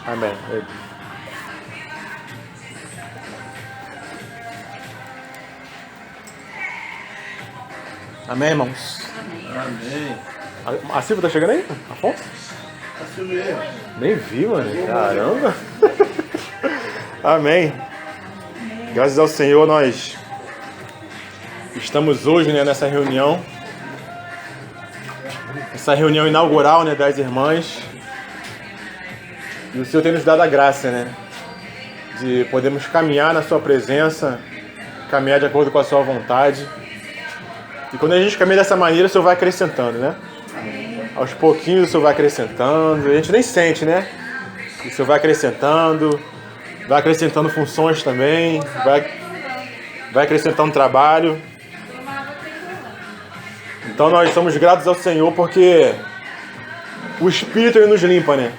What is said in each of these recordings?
Amém. Amém, irmãos? Amém. A Silvia tá chegando aí? Afonso? A Silvia. Nem vi, mano. Caramba. Amém. Graças ao Senhor, nós estamos hoje, né, nessa reunião. Essa reunião inaugural, né, das irmãs. E o Senhor tem nos dado a graça, né, de podermos caminhar na sua presença, caminhar de acordo com a sua vontade. E quando a gente caminha dessa maneira, o Senhor vai acrescentando, né? Aos pouquinhos o Senhor vai acrescentando. A gente nem sente, né? O Senhor vai acrescentando funções também, vai acrescentando trabalho. Então nós somos gratos ao Senhor porque o Espírito ele nos limpa, né?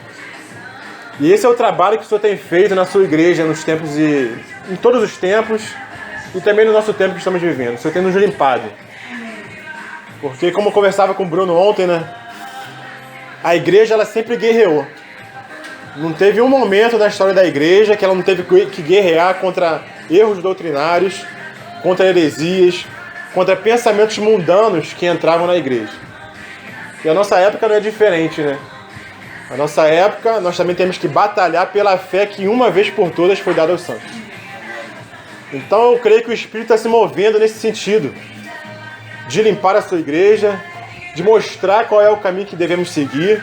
E esse é o trabalho que o Senhor tem feito na sua igreja em todos os tempos e também no nosso tempo que estamos vivendo. O Senhor tem nos limpado. Porque como eu conversava com o Bruno ontem, né? A igreja ela sempre guerreou. Não teve um momento na história da igreja que ela não teve que guerrear contra erros doutrinários, contra heresias, contra pensamentos mundanos que entravam na igreja. E a nossa época não é diferente, né? A nossa época, nós também temos que batalhar pela fé que uma vez por todas foi dada aos santos. Então eu creio que o Espírito está se movendo nesse sentido, de limpar a sua igreja, de mostrar qual é o caminho que devemos seguir,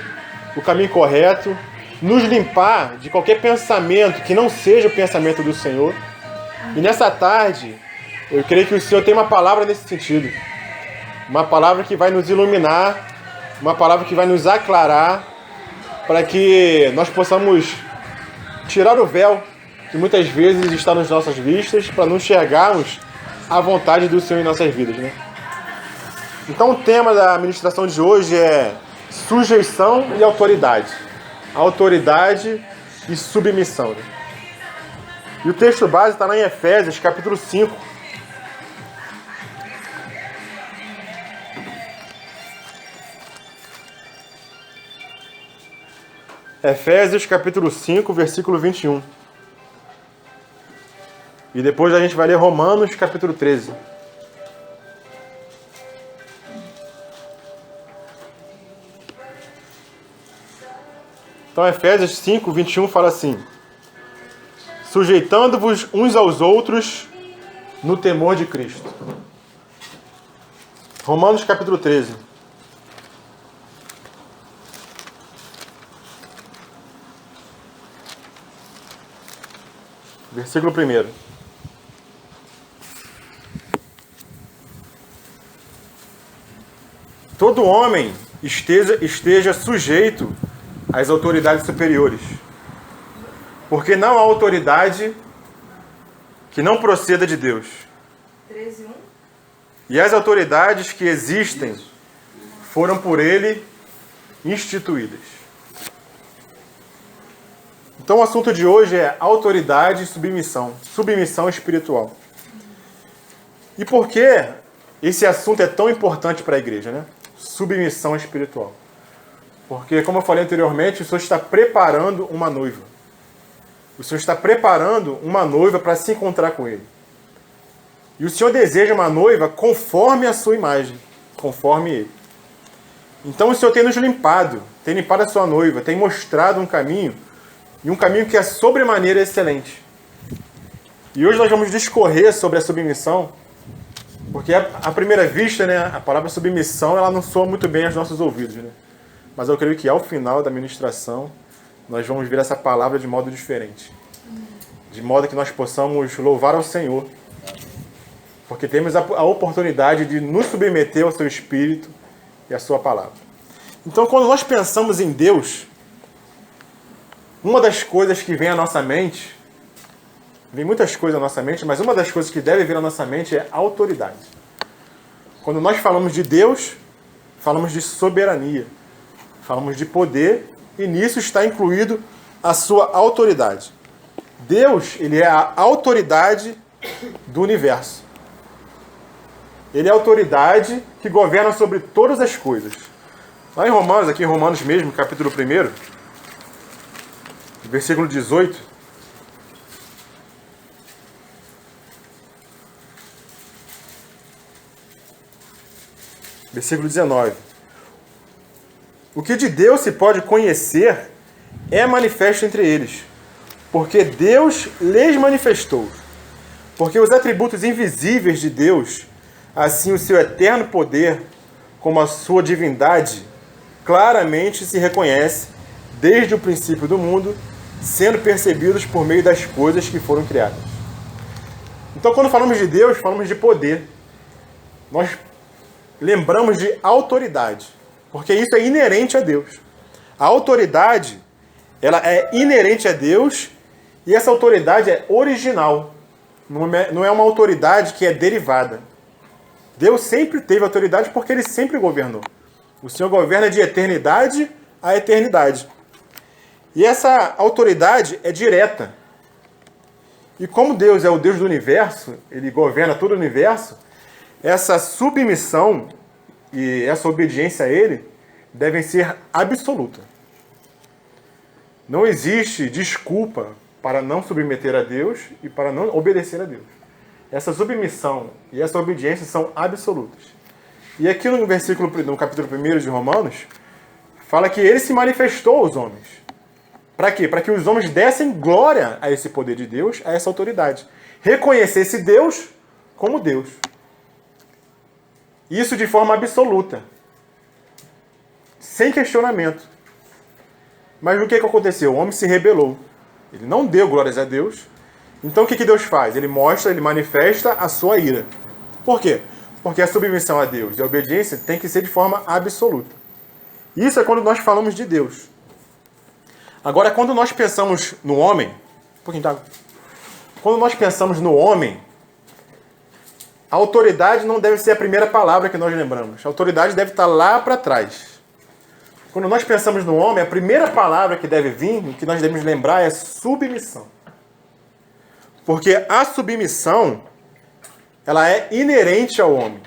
o caminho correto, nos limpar de qualquer pensamento que não seja o pensamento do Senhor. E nessa tarde, eu creio que o Senhor tem uma palavra nesse sentido. Uma palavra que vai nos iluminar, uma palavra que vai nos aclarar, para que nós possamos tirar o véu que muitas vezes está nas nossas vistas, para não enxergarmos a vontade do Senhor em nossas vidas, né? Então o tema da ministração de hoje é sujeição e autoridade. Autoridade e submissão, né? E o texto base está lá em Efésios, capítulo 5. Efésios, capítulo 5, versículo 21. E depois a gente vai ler Romanos, capítulo 13. Então, Efésios 5, 21 fala assim: sujeitando-vos uns aos outros no temor de Cristo. Romanos, capítulo 13. Versículo 1. Todo homem esteja sujeito às autoridades superiores, porque não há autoridade que não proceda de Deus. 13:1. E as autoridades que existem foram por ele instituídas. Então o assunto de hoje é autoridade e submissão. Submissão espiritual. E por que esse assunto é tão importante para a igreja, né? Submissão espiritual. Porque, como eu falei anteriormente, o Senhor está preparando uma noiva. O Senhor está preparando uma noiva para se encontrar com Ele. E o Senhor deseja uma noiva conforme a sua imagem, conforme Ele. Então o Senhor tem nos limpado, tem limpado a sua noiva, tem mostrado um caminho, e um caminho que é sobremaneira excelente. E hoje nós vamos discorrer sobre a submissão, porque à primeira vista, né, a palavra submissão ela não soa muito bem aos nossos ouvidos, né? Mas eu creio que ao final da ministração nós vamos ver essa palavra de modo diferente. De modo que nós possamos louvar ao Senhor. Porque temos a oportunidade de nos submeter ao seu Espírito e à sua palavra. Então quando nós pensamos em Deus, uma das coisas que vem à nossa mente, vem muitas coisas à nossa mente, mas uma das coisas que deve vir à nossa mente é a autoridade. Quando nós falamos de Deus, falamos de soberania. Falamos de poder e nisso está incluído a sua autoridade. Deus, ele é a autoridade do universo. Ele é a autoridade que governa sobre todas as coisas. Lá em Romanos, aqui em Romanos mesmo, capítulo 1, versículo 18. Versículo 19. O que de Deus se pode conhecer é manifesto entre eles, porque Deus lhes manifestou. Porque os atributos invisíveis de Deus, assim o seu eterno poder, como a sua divindade, claramente se reconhece desde o princípio do mundo, sendo percebidos por meio das coisas que foram criadas. Então, quando falamos de Deus, falamos de poder. Nós lembramos de autoridade, porque isso é inerente a Deus. A autoridade, ela é inerente a Deus e essa autoridade é original. Não é uma autoridade que é derivada. Deus sempre teve autoridade porque Ele sempre governou. O Senhor governa de eternidade a eternidade. E essa autoridade é direta. E como Deus é o Deus do universo, Ele governa todo o universo, essa submissão e essa obediência a Ele devem ser absoluta. Não existe desculpa para não submeter a Deus e para não obedecer a Deus. Essa submissão e essa obediência são absolutas. E aqui no capítulo 1 de Romanos, fala que Ele se manifestou aos homens. Para quê? Para que os homens dessem glória a esse poder de Deus, a essa autoridade. Reconhecesse Deus como Deus. Isso de forma absoluta. Sem questionamento. Mas o que aconteceu? O homem se rebelou. Ele não deu glórias a Deus. Então o que Deus faz? Ele mostra, ele manifesta a sua ira. Por quê? Porque a submissão a Deus e a obediência tem que ser de forma absoluta. Isso é quando nós falamos de Deus. Agora, quando nós pensamos no homem... Um pouquinho d'água. Quando nós pensamos no homem, a autoridade não deve ser a primeira palavra que nós lembramos. A autoridade deve estar lá para trás. Quando nós pensamos no homem, a primeira palavra que deve vir, o que nós devemos lembrar é submissão. Porque a submissão, ela é inerente ao homem.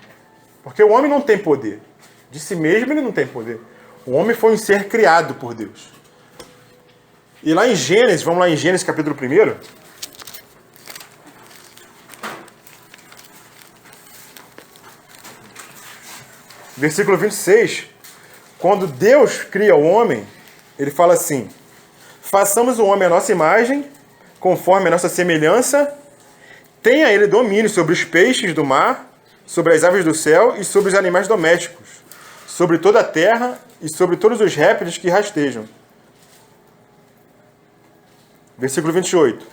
Porque o homem não tem poder. De si mesmo ele não tem poder. O homem foi um ser criado por Deus. E lá em Gênesis, vamos lá em Gênesis capítulo 1. Versículo 26. Quando Deus cria o homem, Ele fala assim: façamos o homem à nossa imagem, conforme a nossa semelhança, tenha ele domínio sobre os peixes do mar, sobre as aves do céu e sobre os animais domésticos, sobre toda a terra e sobre todos os répteis que rastejam. Versículo 28.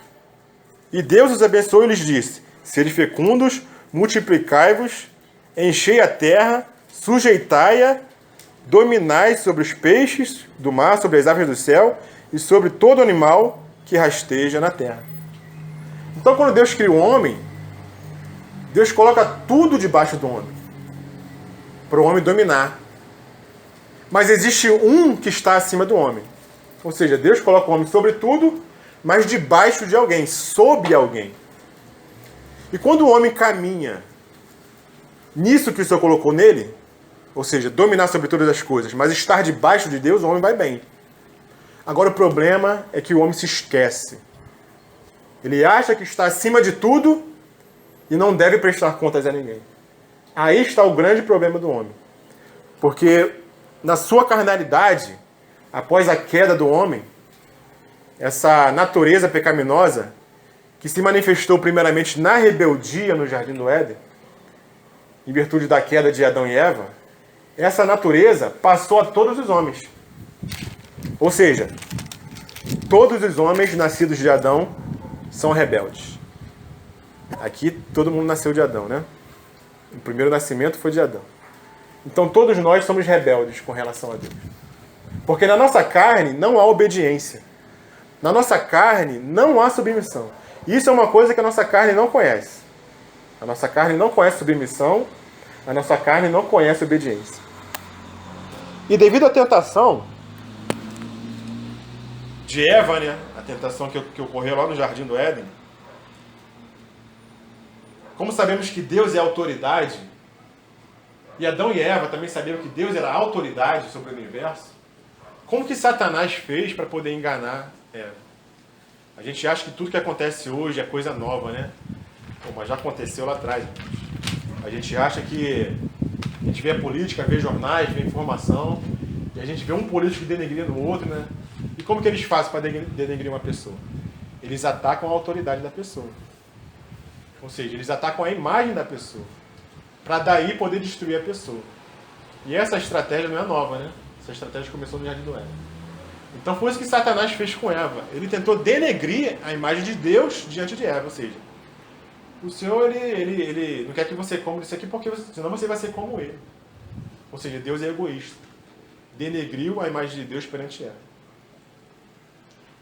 E Deus os abençoou e lhes disse: sede fecundos, multiplicai-vos, enchei a terra, sujeitai-a, dominai sobre os peixes do mar, sobre as aves do céu e sobre todo animal que rasteja na terra. Então, quando Deus cria o homem, Deus coloca tudo debaixo do homem, para o homem dominar. Mas existe um que está acima do homem. Ou seja, Deus coloca o homem sobre tudo, mas debaixo de alguém, sob alguém. E quando o homem caminha nisso que o Senhor colocou nele, ou seja, dominar sobre todas as coisas, mas estar debaixo de Deus, o homem vai bem. Agora o problema é que o homem se esquece. Ele acha que está acima de tudo e não deve prestar contas a ninguém. Aí está o grande problema do homem. Porque na sua carnalidade, após a queda do homem, essa natureza pecaminosa, que se manifestou primeiramente na rebeldia no Jardim do Éden, em virtude da queda de Adão e Eva, essa natureza passou a todos os homens. Ou seja, todos os homens nascidos de Adão são rebeldes. Aqui todo mundo nasceu de Adão, né? O primeiro nascimento foi de Adão. Então todos nós somos rebeldes com relação a Deus. Porque na nossa carne não há obediência. Na nossa carne não há submissão. Isso é uma coisa que a nossa carne não conhece. A nossa carne não conhece submissão, a nossa carne não conhece obediência. E devido à tentação de Eva, né? A tentação que ocorreu lá no Jardim do Éden, como sabemos que Deus é autoridade, e Adão e Eva também sabiam que Deus era autoridade sobre o universo, como que Satanás fez para poder enganar Eva? A gente acha que tudo que acontece hoje é coisa nova, né? Pô, mas já aconteceu lá atrás. A gente acha que... A gente vê a política, vê jornais, vê informação, e a gente vê um político denegrindo o outro, né? E como que eles fazem para denegrir uma pessoa? Eles atacam a autoridade da pessoa. Ou seja, eles atacam a imagem da pessoa, para daí poder destruir a pessoa. E essa estratégia não é nova, né? Essa estratégia começou no Jardim do Éden. Então foi isso que Satanás fez com Eva. Ele tentou denegrir a imagem de Deus diante de Eva. Ou seja, o Senhor ele não quer que você coma isso aqui porque senão você vai ser como ele. Ou seja, Deus é egoísta. Denegriu a imagem de Deus perante Eva.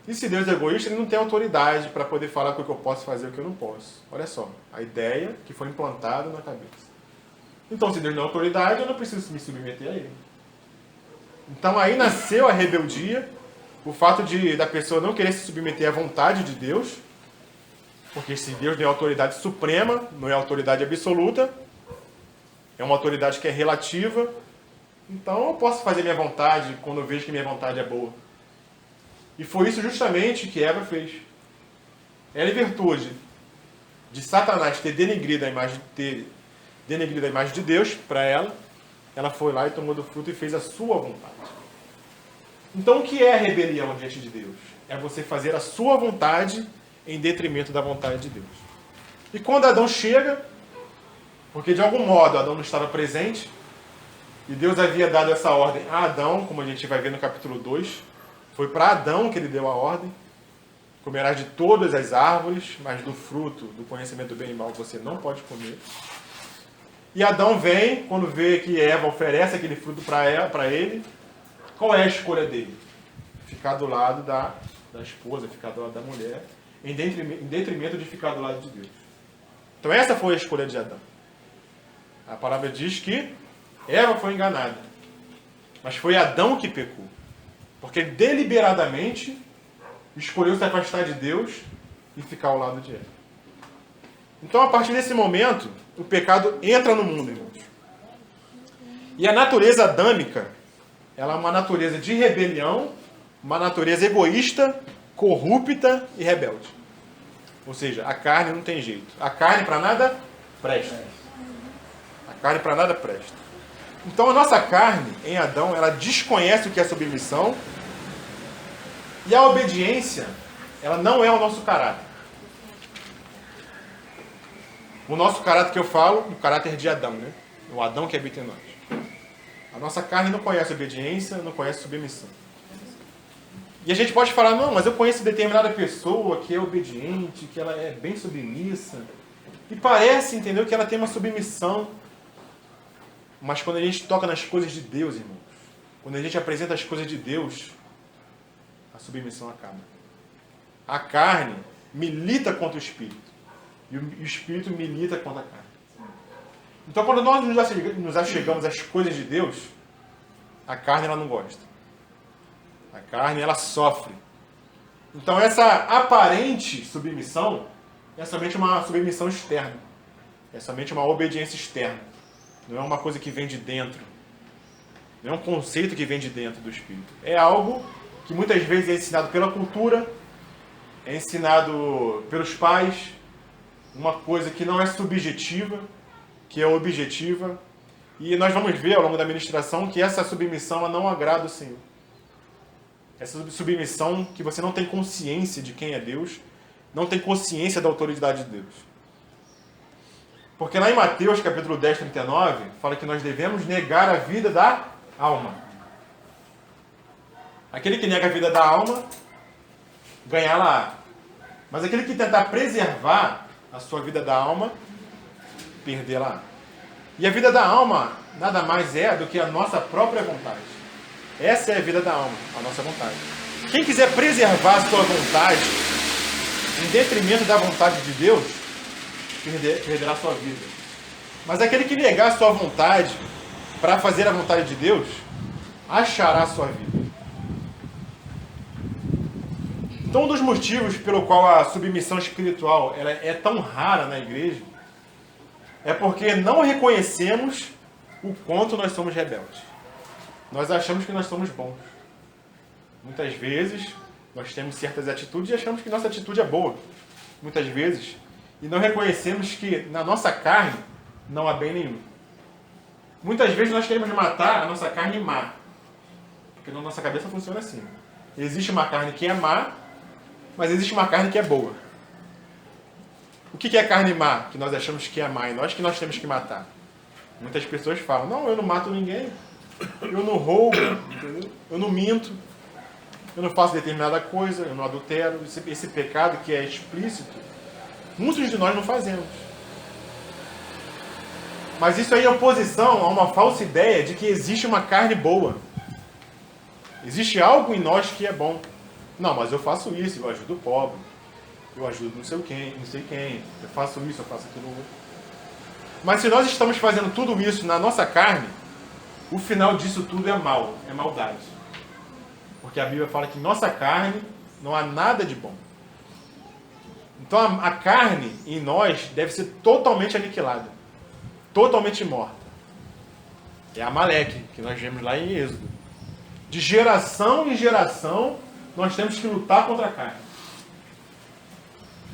E se Deus é egoísta, ele não tem autoridade para poder falar o que eu posso fazer e o que eu não posso. Olha só, a ideia que foi implantada na cabeça. Então, se Deus não é autoridade, eu não preciso me submeter a ele. Então aí nasceu a rebeldia, o fato da pessoa não querer se submeter à vontade de Deus, porque se Deus não é autoridade suprema, não é autoridade absoluta, é uma autoridade que é relativa, então eu posso fazer minha vontade quando eu vejo que minha vontade é boa. E foi isso justamente que Eva fez. Ela, em virtude de Satanás ter denegrido a imagem de Deus para ela, ela foi lá e tomou do fruto e fez a sua vontade. Então o que é a rebelião diante de Deus? É você fazer a sua vontade em detrimento da vontade de Deus. E quando Adão chega, porque de algum modo Adão não estava presente, e Deus havia dado essa ordem a Adão, como a gente vai ver no capítulo 2, foi para Adão que ele deu a ordem: comerás de todas as árvores, mas do fruto do conhecimento do bem e mal você não pode comer. E Adão vem, quando vê que Eva oferece aquele fruto para ele, qual é a escolha dele? Ficar do lado da esposa, ficar do lado da mulher, em detrimento de ficar do lado de Deus. Então essa foi a escolha de Adão. A palavra diz que Eva foi enganada, mas foi Adão que pecou. Porque ele deliberadamente escolheu se afastar de Deus e ficar ao lado de Eva. Então, a partir desse momento, o pecado entra no mundo, irmãos. E a natureza adâmica, ela é uma natureza de rebelião, uma natureza egoísta, corrupta e rebelde. Ou seja, a carne não tem jeito. A carne para nada presta. A carne para nada presta. Então a nossa carne, em Adão, ela desconhece o que é submissão, e a obediência, ela não é o nosso caráter. O nosso caráter que eu falo, o caráter de Adão, né? O Adão que habita em nós. A nossa carne não conhece obediência, não conhece submissão. E a gente pode falar, não, mas eu conheço determinada pessoa que é obediente, que ela é bem submissa, e parece, entendeu, que ela tem uma submissão. Mas quando a gente toca nas coisas de Deus, irmãos, quando a gente apresenta as coisas de Deus, a submissão acaba. A carne milita contra o Espírito. E o Espírito milita contra a carne. Então, quando nós nos achegamos às coisas de Deus, a carne ela não gosta. A carne ela sofre. Então, essa aparente submissão é somente uma submissão externa. É somente uma obediência externa. Não é uma coisa que vem de dentro. Não é um conceito que vem de dentro do Espírito. É algo que muitas vezes é ensinado pela cultura, é ensinado pelos pais, uma coisa que não é subjetiva, que é objetiva. E nós vamos ver ao longo da ministração que essa submissão ela não agrada o Senhor. Essa submissão que você não tem consciência de quem é Deus, não tem consciência da autoridade de Deus. Porque lá em Mateus, capítulo 10, 39, fala que nós devemos negar a vida da alma. Aquele que nega a vida da alma, ganhá-la. Mas aquele que tentar preservar a sua vida da alma, perdê-la. E a vida da alma nada mais é do que a nossa própria vontade. Essa é a vida da alma, a nossa vontade. Quem quiser preservar a sua vontade, em detrimento da vontade de Deus, perderá a sua vida. Mas aquele que negar a sua vontade para fazer a vontade de Deus, achará a sua vida. Então, um dos motivos pelo qual a submissão espiritual ela é tão rara na igreja é porque não reconhecemos o quanto nós somos rebeldes. Nós achamos que nós somos bons. Muitas vezes, Nós temos certas atitudes e achamos que nossa atitude é boa, muitas vezes, e não reconhecemos que na nossa carne não há bem nenhum. Muitas vezes nós queremos matar a nossa carne má, porque na nossa cabeça funciona assim. Existe uma carne que é má, mas existe uma carne que é boa. O que é carne má? Que nós achamos que é má e nós que nós temos que matar. Muitas pessoas falam, não, eu não mato ninguém, eu não roubo, entendeu? Eu não minto, eu não faço determinada coisa, eu não adultero. Esse pecado que é explícito, muitos de nós não fazemos. Mas isso aí é oposição a uma falsa ideia de que existe uma carne boa. Existe algo em nós que é bom. Não, mas eu faço isso, eu ajudo o pobre, eu ajudo não sei quem, eu faço isso, eu faço aquilo outro. Mas se nós estamos fazendo tudo isso na nossa carne, o final disso tudo é mal, é maldade. Porque a Bíblia fala que em nossa carne não há nada de bom. Então a carne em nós deve ser totalmente aniquilada, totalmente morta. É Amaleque, que nós vemos lá em Êxodo. De geração em geração, nós temos que lutar contra a carne.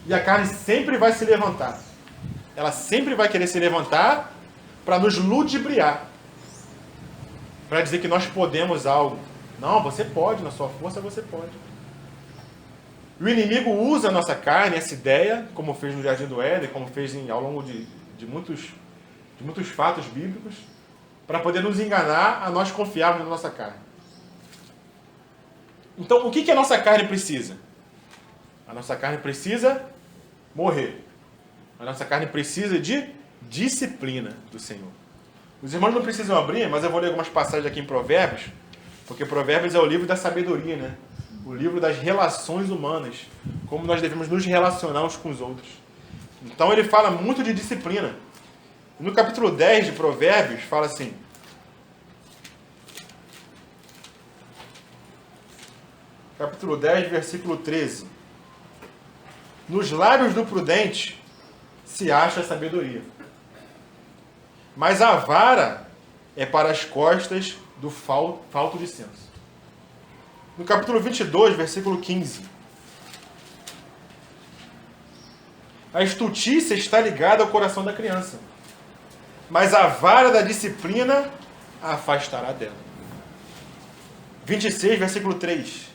E a carne sempre vai se levantar. Ela sempre vai querer se levantar para nos ludibriar. Para dizer que nós podemos algo. Não, você pode, na sua força você pode. O inimigo usa a nossa carne, essa ideia, como fez no Jardim do Éden, como fez ao longo de muitos fatos bíblicos, para poder nos enganar a nós confiarmos na nossa carne. Então, o que a nossa carne precisa? A nossa carne precisa morrer. A nossa carne precisa de disciplina do Senhor. Os irmãos não precisam abrir, mas eu vou ler algumas passagens aqui em Provérbios, porque Provérbios é o livro da sabedoria, né? O livro das relações humanas, como nós devemos nos relacionar uns com os outros. Então ele fala muito de disciplina. No capítulo 10 de Provérbios, fala assim: capítulo 10, versículo 13. Nos lábios do prudente se acha a sabedoria, mas a vara é para as costas do falto de senso. No capítulo 22, versículo 15. A estultícia está ligada ao coração da criança, mas a vara da disciplina a afastará dela. 26, versículo 3.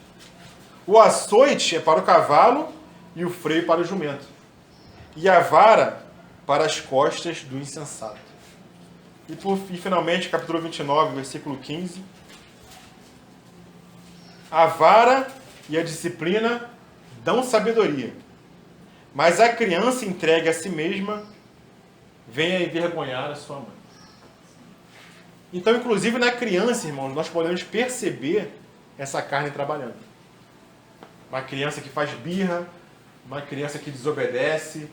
O açoite é para o cavalo e o freio para o jumento, e a vara para as costas do insensato. E finalmente, capítulo 29, versículo 15. A vara e a disciplina dão sabedoria, mas a criança entregue a si mesma vem a envergonhar a sua mãe. Então, inclusive na criança, irmãos, nós podemos perceber essa carne trabalhando. Uma criança que faz birra, uma criança que desobedece,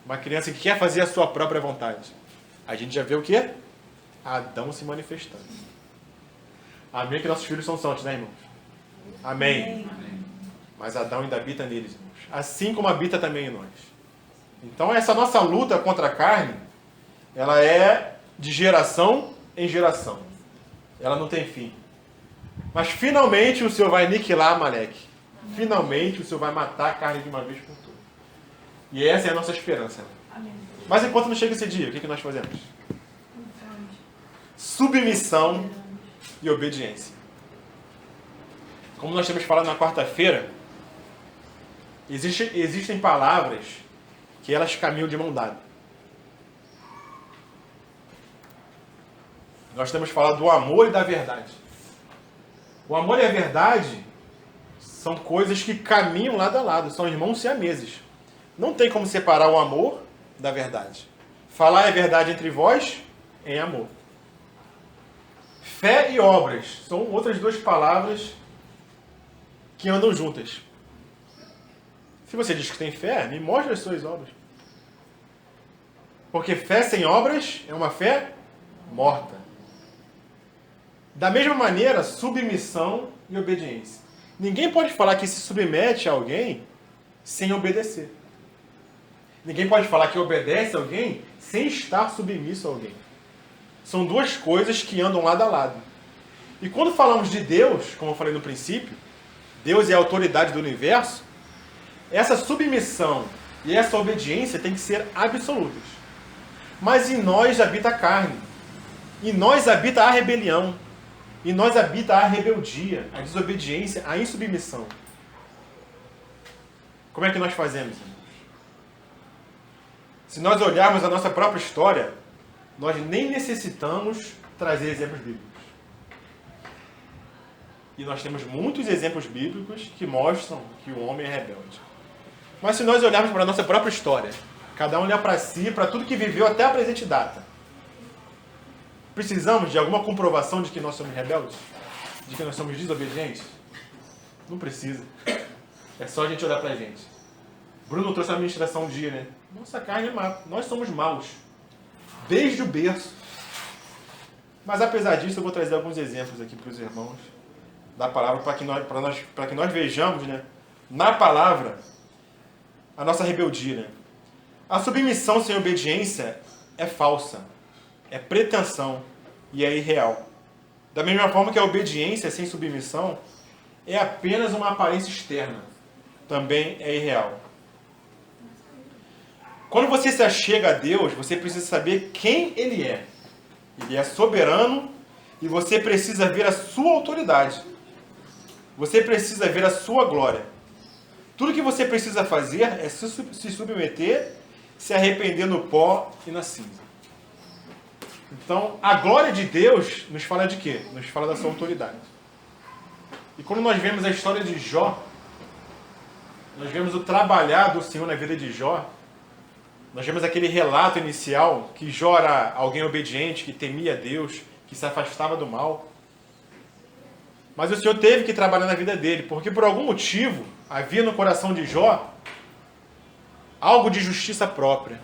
uma criança que quer fazer a sua própria vontade. A gente já vê o quê? Adão se manifestando. Amém que nossos filhos são santos, né, irmãos? Amém. Mas Adão ainda habita neles, irmãos. Assim como habita também em nós. Então essa nossa luta contra a carne, ela é de geração em geração. Ela não tem fim. Mas finalmente o Senhor vai aniquilar Amaleque. Finalmente o Senhor vai matar a carne de uma vez por todas. E essa é a nossa esperança. Amém. Mas enquanto não chega esse dia, o que nós fazemos? Submissão e obediência. Como nós temos falado na quarta-feira, existem palavras que elas caminham de mão dada. Nós temos falado do amor e da verdade. O amor e a verdade são coisas que caminham lado a lado, são irmãos siameses. Não tem como separar o amor da verdade. Falar é verdade entre vós em amor. Fé e obras são outras duas palavras que andam juntas. Se você diz que tem fé, me mostre as suas obras. Porque fé sem obras é uma fé morta. Da mesma maneira, submissão e obediência. Ninguém pode falar que se submete a alguém sem obedecer. Ninguém pode falar que obedece a alguém sem estar submisso a alguém. São duas coisas que andam lado a lado. E quando falamos de Deus, como eu falei no princípio, Deus é a autoridade do universo, essa submissão e essa obediência tem que ser absolutas. Mas em nós habita a carne, em nós habita a rebelião, em nós habita a rebeldia, a desobediência, a insubmissão. Como é que nós fazemos, irmãos? Se nós olharmos a nossa própria história, nós nem necessitamos trazer exemplos bíblicos. E nós temos muitos exemplos bíblicos que mostram que o homem é rebelde. Mas se nós olharmos para a nossa própria história, cada um olhar para si, para tudo que viveu até a presente data, precisamos de alguma comprovação de que nós somos rebeldes? De que nós somos desobedientes? Não precisa. É só a gente olhar para a gente. Bruno trouxe a ministração um dia, né? Nossa carne é má. Nós somos maus. Desde o berço. Mas apesar disso, eu vou trazer alguns exemplos aqui para os irmãos da palavra para que nós vejamos, né, na palavra a nossa rebeldia. Né? A submissão sem obediência é falsa, é pretensão e é irreal. Da mesma forma que a obediência sem submissão é apenas uma aparência externa, também é irreal. Quando você se achega a Deus, você precisa saber quem Ele é. Ele é soberano e você precisa ver a sua autoridade. Você precisa ver a sua glória. Tudo que você precisa fazer é se submeter, se arrepender no pó e na cinza. Então, a glória de Deus nos fala de quê? Nos fala da sua autoridade. E quando nós vemos a história de Jó, nós vemos o trabalhar do Senhor na vida de Jó, nós vemos aquele relato inicial que Jó era alguém obediente, que temia Deus, que se afastava do mal. Mas o Senhor teve que trabalhar na vida dele, porque por algum motivo havia no coração de Jó algo de justiça própria.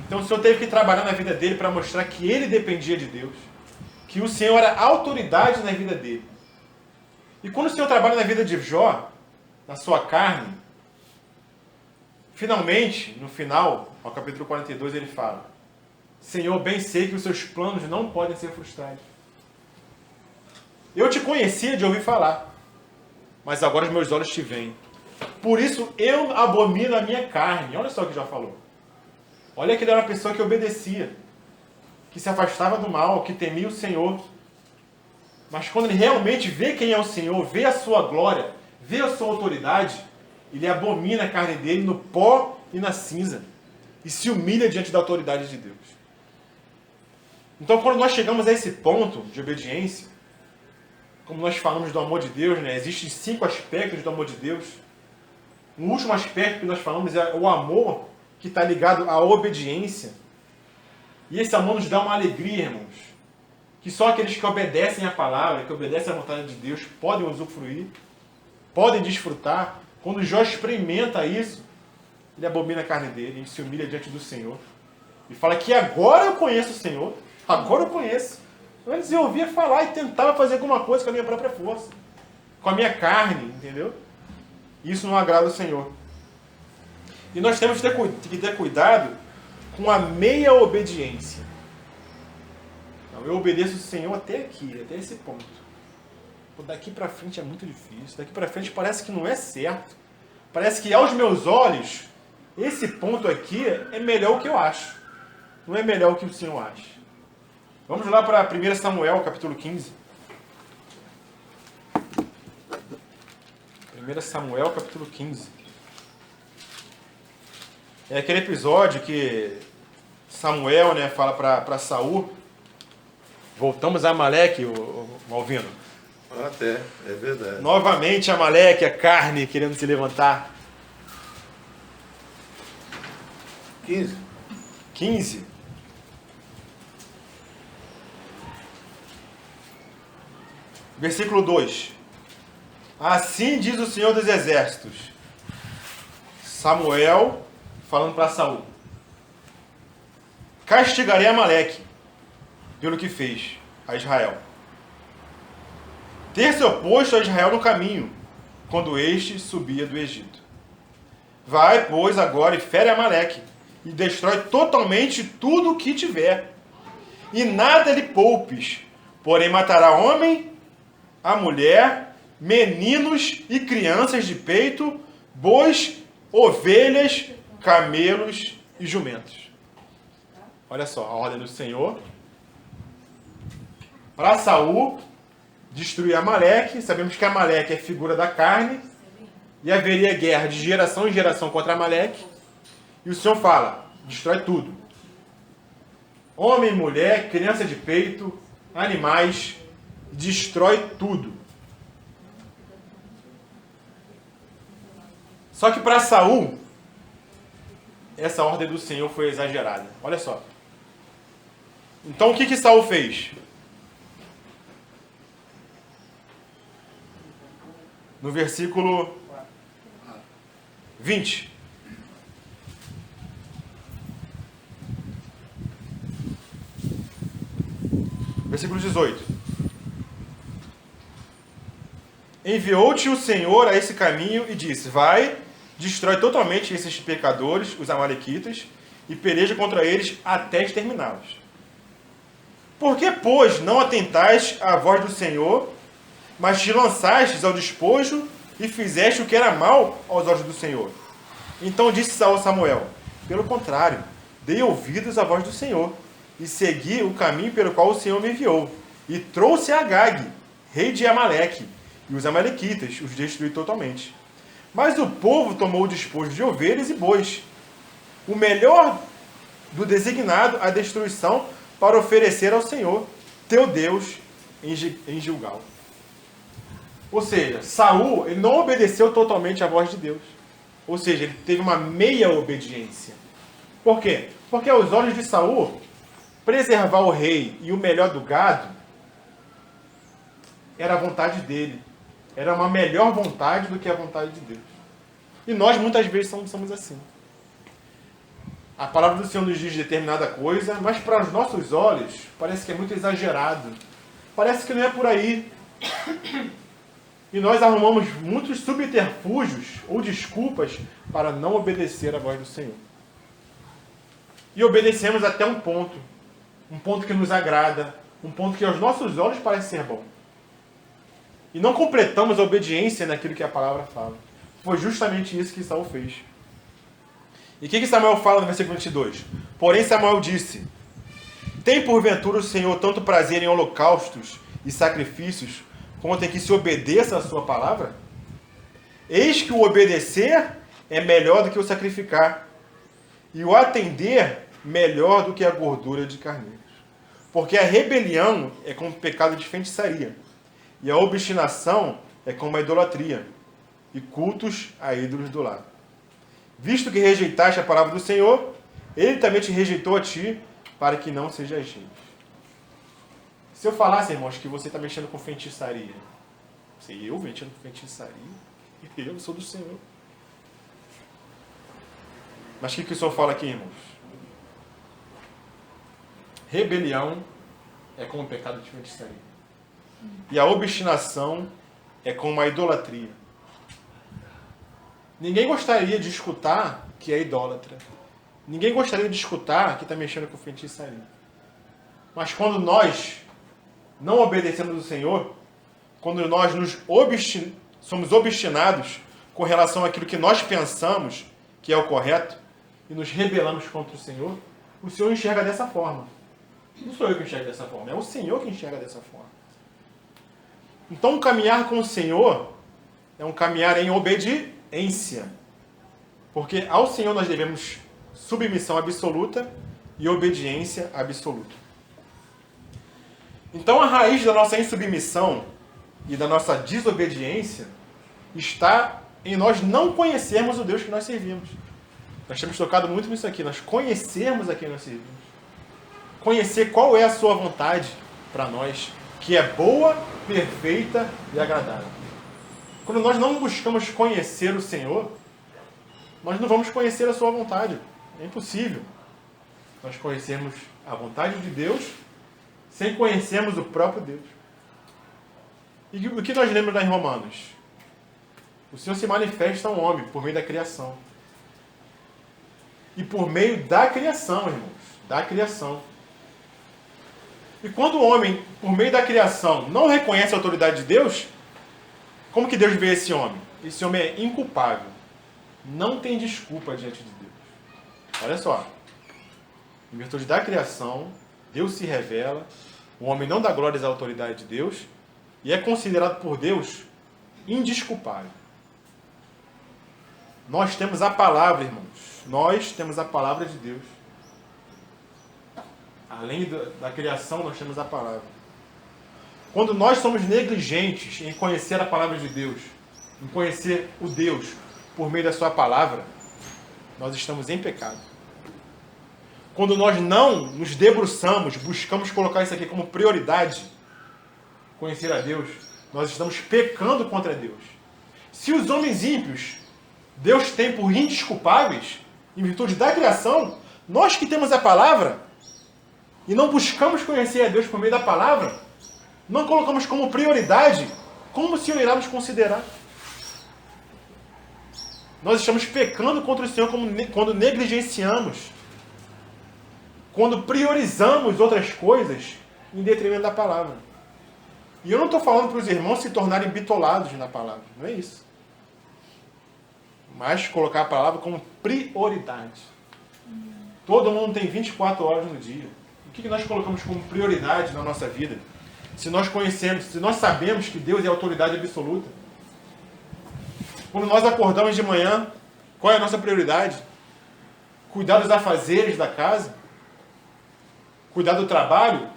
Então o Senhor teve que trabalhar na vida dele para mostrar que ele dependia de Deus, que o Senhor era autoridade na vida dele. E quando o Senhor trabalha na vida de Jó, na sua carne, finalmente, no final, ao capítulo 42, ele fala: Senhor, bem sei que os seus planos não podem ser frustrados. Eu te conhecia de ouvir falar, mas agora os meus olhos te veem. Por isso eu abomino a minha carne. Olha só o que já falou. Olha que ele era uma pessoa que obedecia, que se afastava do mal, que temia o Senhor. Mas quando ele realmente vê quem é o Senhor, vê a sua glória, vê a sua autoridade, ele abomina a carne dele no pó e na cinza. E se humilha diante da autoridade de Deus. Então quando nós chegamos a esse ponto de obediência, como nós falamos do amor de Deus, né? Existem 5 aspectos do amor de Deus. O último aspecto que nós falamos é o amor, que está ligado à obediência. E esse amor nos dá uma alegria, irmãos, que só aqueles que obedecem à palavra, que obedecem à vontade de Deus, podem usufruir, podem desfrutar. Quando Jó experimenta isso, ele abomina a carne dele, ele se humilha diante do Senhor. E fala que agora eu conheço o Senhor, agora eu conheço. Antes eu ouvia falar e tentava fazer alguma coisa com a minha própria força, com a minha carne, entendeu? Isso não agrada o Senhor. E nós temos que ter cuidado com a meia obediência. Não, eu obedeço o Senhor até aqui, até esse ponto. Daqui para frente é muito difícil. Daqui para frente parece que não é certo. Parece que aos meus olhos, esse ponto aqui é melhor o que eu acho. Não é melhor o que o Senhor acha. Vamos lá para 1 Samuel, capítulo 15. 1 Samuel, capítulo 15. É aquele episódio que Samuel, né, fala para Saul. Voltamos a Amaleque, Malvino. Até, é verdade. Novamente Amaleque, a carne querendo se levantar. 15. Versículo 2. Assim diz o Senhor dos Exércitos. Samuel falando para Saul: castigarei Amaleque pelo que fez a Israel. Ter se oposto a Israel no caminho, quando este subia do Egito. Vai, pois, agora e fere Amaleque, e destrói totalmente tudo o que tiver. E nada lhe poupes, porém matará homem, a mulher meninos e crianças de peito, bois, ovelhas, camelos e jumentos. Olha só, a ordem do Senhor. Para Saul destruir Amaleque, sabemos que Amaleque é figura da carne, e haveria guerra de geração em geração contra Amaleque, e o Senhor fala, destrói tudo. Homem, mulher, criança de peito, animais, destrói tudo. Só que para Saul, essa ordem do Senhor foi exagerada. Olha só. Então o que Saul fez? No versículo 20. Versículo 18. Enviou-te o Senhor a esse caminho e disse, vai, destrói totalmente esses pecadores, os amalequitas, e peleja contra eles até exterminá-los. Por que, pois, não atentais à voz do Senhor, mas te lançastes ao despojo e fizeste o que era mal aos olhos do Senhor? Então disse Saul a Samuel, pelo contrário, dei ouvidos à voz do Senhor, e segui o caminho pelo qual o Senhor me enviou, e trouxe Agag, rei de Amaleque, e os amalequitas, os destruí totalmente. Mas o povo tomou o despojo de ovelhas e bois, o melhor do designado à destruição, para oferecer ao Senhor, teu Deus, em Gilgal. Ou seja, Saul ele não obedeceu totalmente à voz de Deus. Ou seja, ele teve uma meia obediência. Por quê? Porque aos olhos de Saul, preservar o rei e o melhor do gado era a vontade dele. Era uma melhor vontade do que a vontade de Deus. E nós muitas vezes somos assim. A palavra do Senhor nos diz determinada coisa, mas para os nossos olhos parece que é muito exagerado. Parece que não é por aí. E nós arrumamos muitos subterfúgios ou desculpas para não obedecer à voz do Senhor. E obedecemos até um ponto que nos agrada, um ponto que aos nossos olhos parece ser bom. E não completamos a obediência naquilo que a palavra fala. Foi justamente isso que Saul fez. E o que Samuel fala no versículo 22? Porém Samuel disse, tem porventura o Senhor tanto prazer em holocaustos e sacrifícios, quanto em que se obedeça a sua palavra? Eis que o obedecer é melhor do que o sacrificar, e o atender melhor do que a gordura de carneiros. Porque a rebelião é como pecado de feitiçaria, e a obstinação é como a idolatria, e cultos a ídolos do lar. Visto que rejeitaste a palavra do Senhor, ele também te rejeitou a ti, para que não sejas rei. Se eu falasse, irmãos, que você está mexendo com feitiçaria, se eu mexendo com feitiçaria, eu sou do Senhor. Mas o que o Senhor fala aqui, irmãos? Rebelião é como o pecado de feitiçaria. E a obstinação é como a idolatria. Ninguém gostaria de escutar que é idólatra. Ninguém gostaria de escutar que está mexendo com feitiçaria. Mas quando nós não obedecemos ao Senhor, quando nós somos obstinados com relação àquilo que nós pensamos que é o correto, e nos rebelamos contra o Senhor enxerga dessa forma. Não sou eu que enxergo dessa forma, é o Senhor que enxerga dessa forma. Então, caminhar com o Senhor é um caminhar em obediência. Porque ao Senhor nós devemos submissão absoluta e obediência absoluta. Então, a raiz da nossa insubmissão e da nossa desobediência está em nós não conhecermos o Deus que nós servimos. Nós temos tocado muito nisso aqui, nós conhecermos a quem nós servimos. Conhecer qual é a sua vontade para nós, que é boa, perfeita e agradável. Quando nós não buscamos conhecer o Senhor, nós não vamos conhecer a sua vontade. É impossível nós conhecermos a vontade de Deus sem conhecermos o próprio Deus. E o que nós lemos lá em Romanos? O Senhor se manifesta a um homem por meio da criação. E por meio da criação, irmãos. Da criação. E quando o homem, por meio da criação, não reconhece a autoridade de Deus, Como que Deus vê esse homem? Esse homem é inculpável. Não tem desculpa diante de Deus. Olha só. Em virtude da criação, Deus se revela, o homem não dá glórias à autoridade de Deus e é considerado por Deus indesculpável. Nós temos a palavra, irmãos. Nós temos a palavra de Deus. Além da criação, nós temos a palavra. Quando nós somos negligentes em conhecer a palavra de Deus, em conhecer o Deus por meio da sua palavra, nós estamos em pecado. Quando nós não nos debruçamos, buscamos colocar isso aqui como prioridade, conhecer a Deus, nós estamos pecando contra Deus. Se os homens ímpios, Deus tem por indesculpáveis, em virtude da criação, nós que temos a palavra, e não buscamos conhecer a Deus por meio da palavra, não colocamos como prioridade, como o Senhor irá nos considerar? Nós estamos pecando contra o Senhor quando negligenciamos, quando priorizamos outras coisas em detrimento da palavra. E eu não estou falando para os irmãos se tornarem bitolados na palavra, não é isso. Mas colocar a palavra como prioridade. Todo mundo tem 24 horas no dia. O que nós colocamos como prioridade na nossa vida? Se nós conhecemos, se nós sabemos que Deus é a autoridade absoluta. Quando nós acordamos de manhã, qual é a nossa prioridade? Cuidar dos afazeres da casa? Cuidar do trabalho?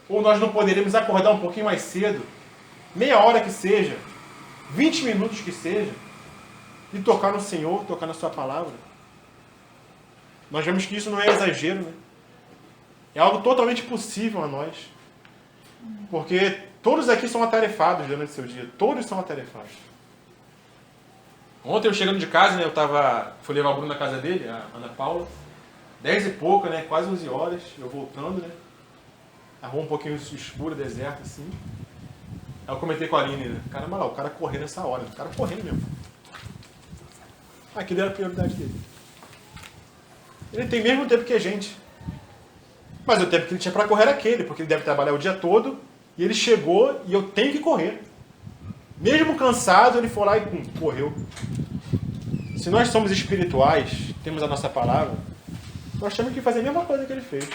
Ou nós não poderemos acordar um pouquinho mais cedo, meia hora que seja, 20 minutos que seja, e tocar no Senhor, tocar na sua palavra? Nós vemos que isso não é exagero, né? É algo totalmente possível a nós. Porque todos aqui são atarefados durante o seu dia. Todos são atarefados. Ontem eu chegando de casa, né? Fui levar o Bruno na casa dele, a Ana Paula. 10 e pouco, né? Quase 11 horas. Eu voltando, né? A rua um pouquinho escura, deserta, assim. Aí eu comentei com a Aline, né? Caramba, lá, o cara correndo essa hora. O cara correndo mesmo. Aquilo era a prioridade dele. Ele tem o mesmo tempo que a gente. Mas o tempo que ele tinha para correr era aquele, porque ele deve trabalhar o dia todo, e ele chegou e eu tenho que correr. Mesmo cansado, ele foi lá e correu. Se nós somos espirituais, temos a nossa palavra, nós temos que fazer a mesma coisa que ele fez.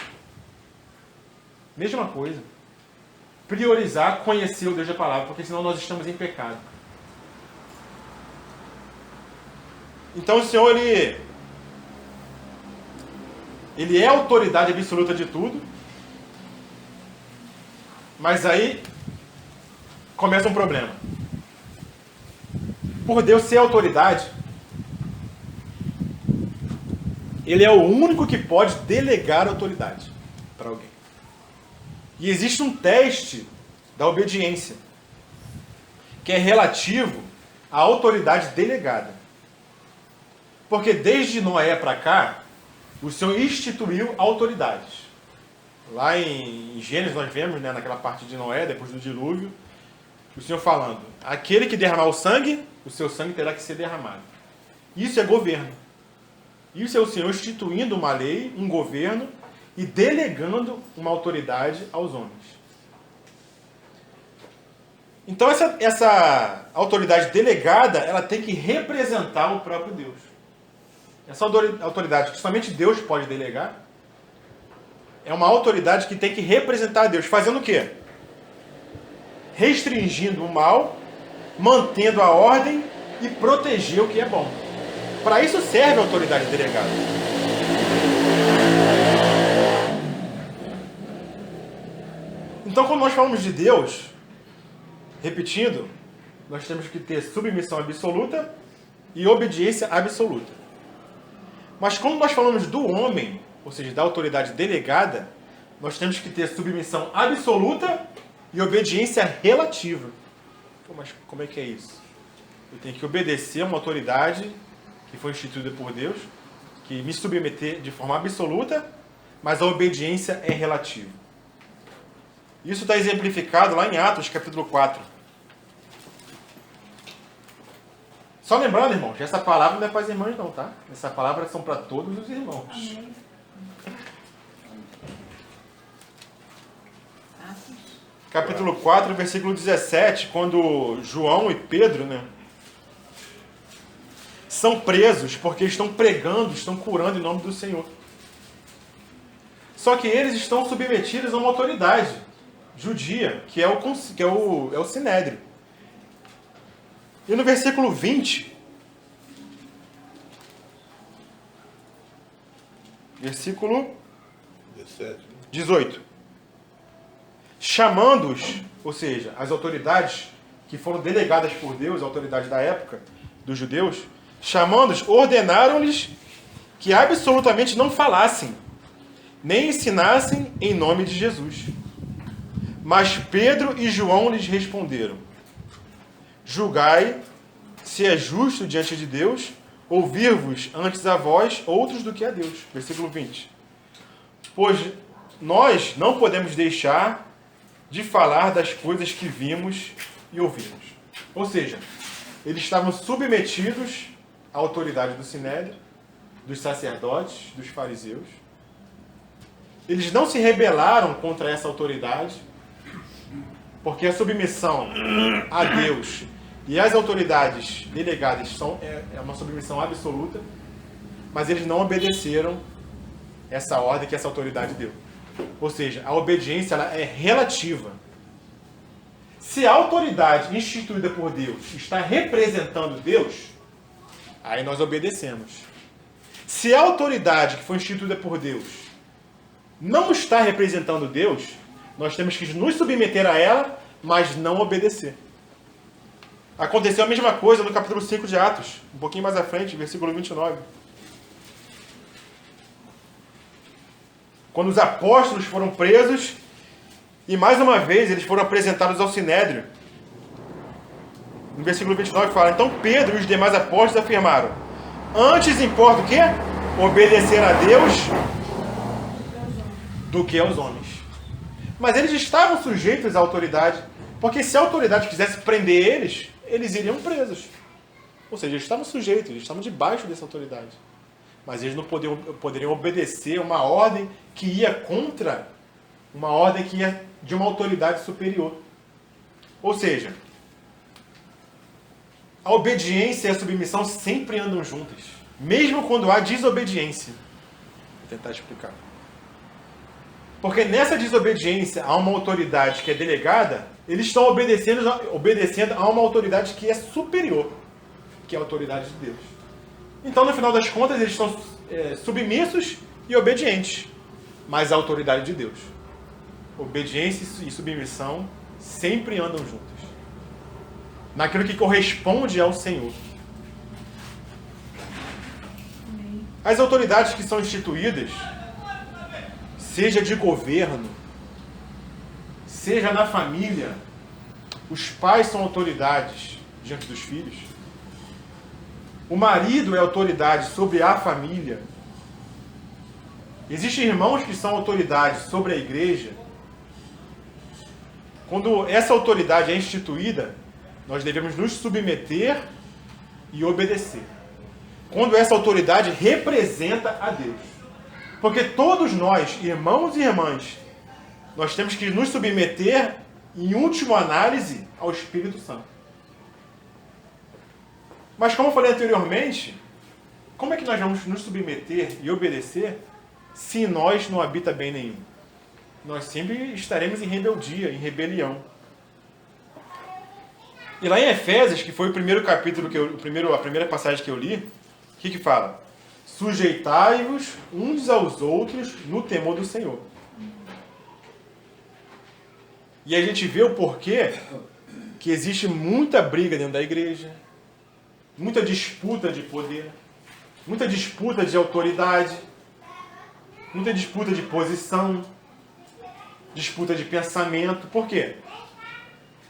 Mesma coisa. Priorizar, conhecer o Deus da palavra, porque senão nós estamos em pecado. Então o Senhor, Ele é a autoridade absoluta de tudo, mas aí começa um problema. Por Deus ser autoridade, Ele é o único que pode delegar autoridade para alguém. E existe um teste da obediência, que é relativo à autoridade delegada. Porque desde Noé para cá, o Senhor instituiu autoridades. Lá em Gênesis nós vemos, né, naquela parte de Noé, depois do dilúvio, o Senhor falando, aquele que derramar o sangue, o seu sangue terá que ser derramado. Isso é governo. Isso é o Senhor instituindo uma lei, um governo, e delegando uma autoridade aos homens. Então essa autoridade delegada, ela tem que representar o próprio Deus. Essa autoridade que somente Deus pode delegar, é uma autoridade que tem que representar a Deus. Fazendo o quê? Restringindo o mal, mantendo a ordem e proteger o que é bom. Para isso serve a autoridade delegada. Então, quando nós falamos de Deus, repetindo, nós temos que ter submissão absoluta e obediência absoluta. Mas quando nós falamos do homem, ou seja, da autoridade delegada, nós temos que ter submissão absoluta e obediência relativa. Mas como é que é isso? Eu tenho que obedecer a uma autoridade que foi instituída por Deus, que me submeter de forma absoluta, mas a obediência é relativa. Isso está exemplificado lá em Atos, capítulo 4. Só lembrando, irmãos, essa palavra não é para as irmãs não, tá? Essa palavra são para todos os irmãos. Amém. capítulo 4, versículo 17, quando João e Pedro, né, são presos porque estão pregando, estão curando em nome do Senhor. Só que eles estão submetidos a uma autoridade judia, que é o Sinédrio. E no versículo 20, versículo 18. Chamando-os, ou seja, as autoridades que foram delegadas por Deus, a autoridade da época dos judeus, chamando-os, ordenaram-lhes que absolutamente não falassem, nem ensinassem em nome de Jesus. Mas Pedro e João lhes responderam: julgai se é justo diante de Deus ouvir-vos antes a vós outros do que a Deus. Versículo 20. Pois nós não podemos deixar de falar das coisas que vimos e ouvimos. Ou seja, eles estavam submetidos à autoridade do Sinédrio, dos sacerdotes, dos fariseus. Eles não se rebelaram contra essa autoridade, porque a submissão a Deus e às autoridades delegadas é uma submissão absoluta, mas eles não obedeceram essa ordem que essa autoridade deu. Ou seja, a obediência ela é relativa. Se a autoridade instituída por Deus está representando Deus, aí nós obedecemos. Se a autoridade que foi instituída por Deus não está representando Deus, nós temos que nos submeter a ela, mas não obedecer. Aconteceu a mesma coisa no capítulo 5 de Atos, um pouquinho mais à frente, versículo 29. Quando os apóstolos foram presos e mais uma vez eles foram apresentados ao Sinédrio. No versículo 29 fala: então Pedro e os demais apóstolos afirmaram: antes importa o quê? Obedecer a Deus do que aos homens. Mas eles estavam sujeitos à autoridade, porque se a autoridade quisesse prender eles, eles iriam presos. Ou seja, eles estavam sujeitos, eles estavam debaixo dessa autoridade. Mas eles não poderiam obedecer uma ordem que ia contra uma ordem que ia de uma autoridade superior. Ou seja, a obediência e a submissão sempre andam juntas, mesmo quando há desobediência. Vou tentar explicar. Porque nessa desobediência a uma autoridade que é delegada, eles estão obedecendo a uma autoridade que é superior, que é a autoridade de Deus. Então, no final das contas, eles estão submissos e obedientes, mas a autoridade de Deus. Obediência e submissão sempre andam juntas, naquilo que corresponde ao Senhor. As autoridades que são instituídas, seja de governo, seja na família, os pais são autoridades diante dos filhos. O marido é autoridade sobre a família. Existem irmãos que são autoridades sobre a igreja. Quando essa autoridade é instituída, nós devemos nos submeter e obedecer. Quando essa autoridade representa a Deus. Porque todos nós, irmãos e irmãs, nós temos que nos submeter, em última análise, ao Espírito Santo. Mas como eu falei anteriormente, como é que nós vamos nos submeter e obedecer se em nós não habita bem nenhum? Nós sempre estaremos em rebeldia, em rebelião. E lá em Efésios, que foi o primeiro capítulo, a primeira passagem que eu li, o que fala? Sujeitai-vos uns aos outros no temor do Senhor. E a gente vê o porquê que existe muita briga dentro da igreja, muita disputa de poder, muita disputa de autoridade, muita disputa de posição, disputa de pensamento. Por quê?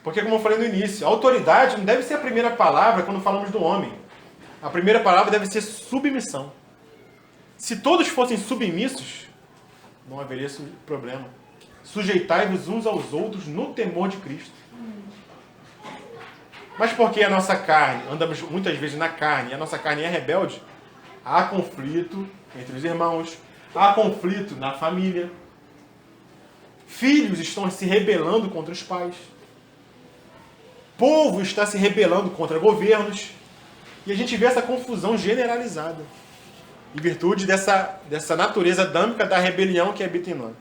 Porque, como eu falei no início, a autoridade não deve ser a primeira palavra quando falamos do homem. A primeira palavra deve ser submissão. Se todos fossem submissos, não haveria problema. Sujeitai-vos uns aos outros no temor de Cristo. Mas porque a nossa carne, andamos muitas vezes na carne, e a nossa carne é rebelde, há conflito entre os irmãos, há conflito na família. Filhos estão se rebelando contra os pais. Povo está se rebelando contra governos. E a gente vê essa confusão generalizada. Em virtude dessa natureza adâmica da rebelião que habita em nós.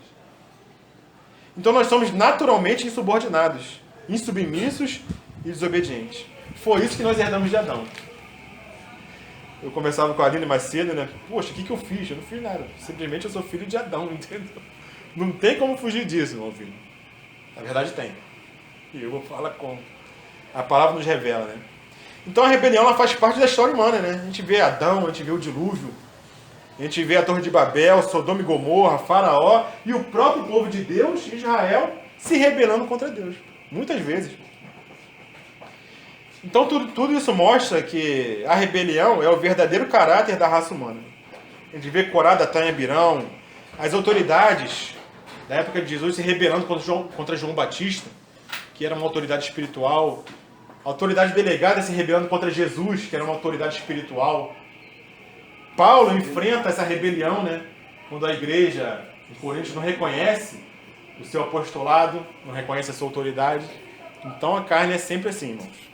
Então nós somos naturalmente insubordinados, insubmissos e desobedientes. Foi isso que nós herdamos de Adão. Eu conversava com a Aline mais cedo, né? Poxa, o que eu fiz? Eu não fiz nada. Simplesmente eu sou filho de Adão, entendeu? Não tem como fugir disso, meu filho. Na verdade tem. E eu vou falar como. A palavra nos revela, né? Então a rebelião ela faz parte da história humana, né? A gente vê Adão, a gente vê o dilúvio, a gente vê a Torre de Babel, Sodoma e Gomorra, Faraó e o próprio povo de Deus, Israel, se rebelando contra Deus. Muitas vezes. Então tudo isso mostra que a rebelião é o verdadeiro caráter da raça humana. A gente vê Corá, Datã e Abirão, as autoridades da época de Jesus se rebelando contra João Batista, que era uma autoridade espiritual, a autoridade delegada se rebelando contra Jesus, que era uma autoridade espiritual. Paulo enfrenta essa rebelião, né? Quando a igreja em Coríntios não reconhece o seu apostolado, não reconhece a sua autoridade. Então a carne é sempre assim, irmãos.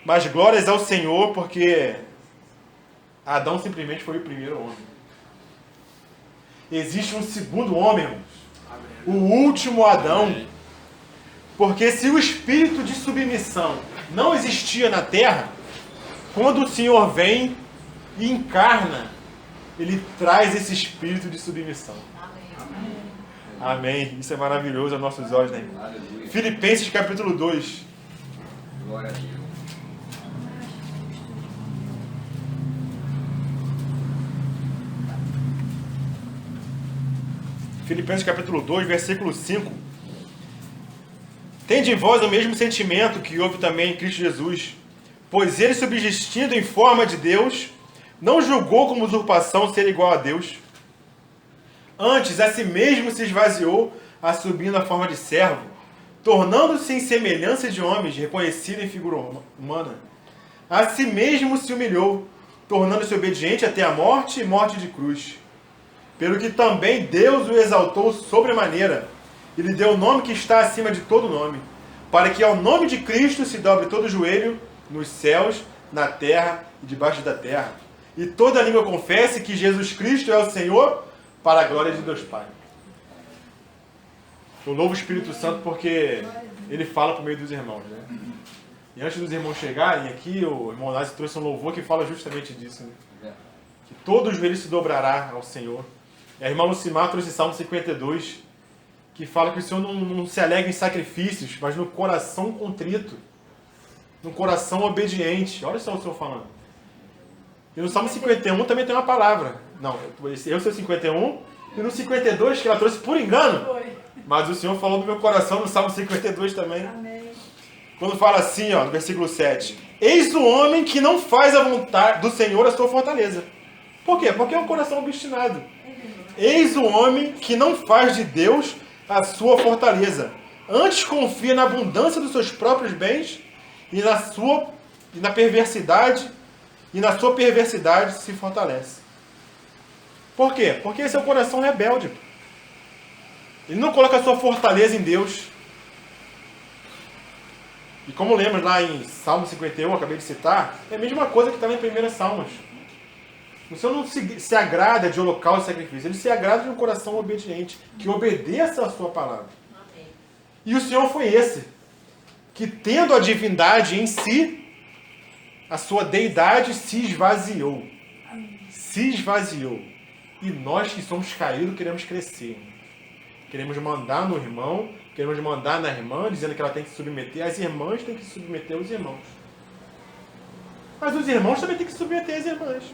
Mas glórias ao Senhor, porque Adão simplesmente foi o primeiro homem. Existe um segundo homem, irmãos. O último Adão. Porque se o espírito de submissão não existia na terra, quando o Senhor vem e encarna, Ele traz esse espírito de submissão. Amém. Isso é maravilhoso aos nossos olhos, né? Aleluia. Filipenses capítulo 2. Glória a Deus. Filipenses capítulo 2, versículo 5. Tende em vós o mesmo sentimento que houve também em Cristo Jesus, pois ele, subsistindo em forma de Deus, não julgou como usurpação ser igual a Deus. Antes, a si mesmo se esvaziou, assumindo a forma de servo, tornando-se em semelhança de homens, reconhecido em figura humana. A si mesmo se humilhou, tornando-se obediente até a morte e morte de cruz. Pelo que também Deus o exaltou sobremaneira, e lhe deu o nome que está acima de todo nome, para que ao nome de Cristo se dobre todo o joelho, nos céus, na terra e debaixo da terra, e toda língua confesse que Jesus Cristo é o Senhor, para a glória de Deus Pai. Eu louvo o Espírito Santo porque ele fala por meio dos irmãos, né? E antes dos irmãos chegarem aqui, o irmão Lázaro trouxe um louvor que fala justamente disso, né? Que todo o joelho se dobrará ao Senhor. E a irmã Lucimar trouxe Salmo 52, que fala que o Senhor não se alegra em sacrifícios, mas no coração contrito, no coração obediente. Olha só o Senhor falando. E no Salmo 51 também tem uma palavra. Não, esse é o seu 51, e no 52, que ela trouxe por engano. Mas o Senhor falou do meu coração no Salmo 52 também. Amém. Quando fala assim, ó, no versículo 7. Eis o homem que não faz a vontade do Senhor a sua fortaleza. Por quê? Porque é um coração obstinado. Eis o homem que não faz de Deus a sua fortaleza. Antes confia na abundância dos seus próprios bens e na perversidade, e na sua perversidade se fortalece. Por quê? Porque esse é o coração rebelde. Ele não coloca a sua fortaleza em Deus. E como lemos lá em Salmo 51, eu acabei de citar, é a mesma coisa que está lá em 1 Salmos. O Senhor não se agrada de holocausto e sacrifício, Ele se agrada de um coração obediente, que obedeça a sua palavra. Amém. E o Senhor foi esse, que tendo a divindade em si, a sua deidade se esvaziou. Se esvaziou. E nós que somos caídos queremos crescer. Queremos mandar no irmão, queremos mandar na irmã, dizendo que ela tem que se submeter. As irmãs têm que se submeter aos irmãos. Mas os irmãos também têm que se submeter às irmãs.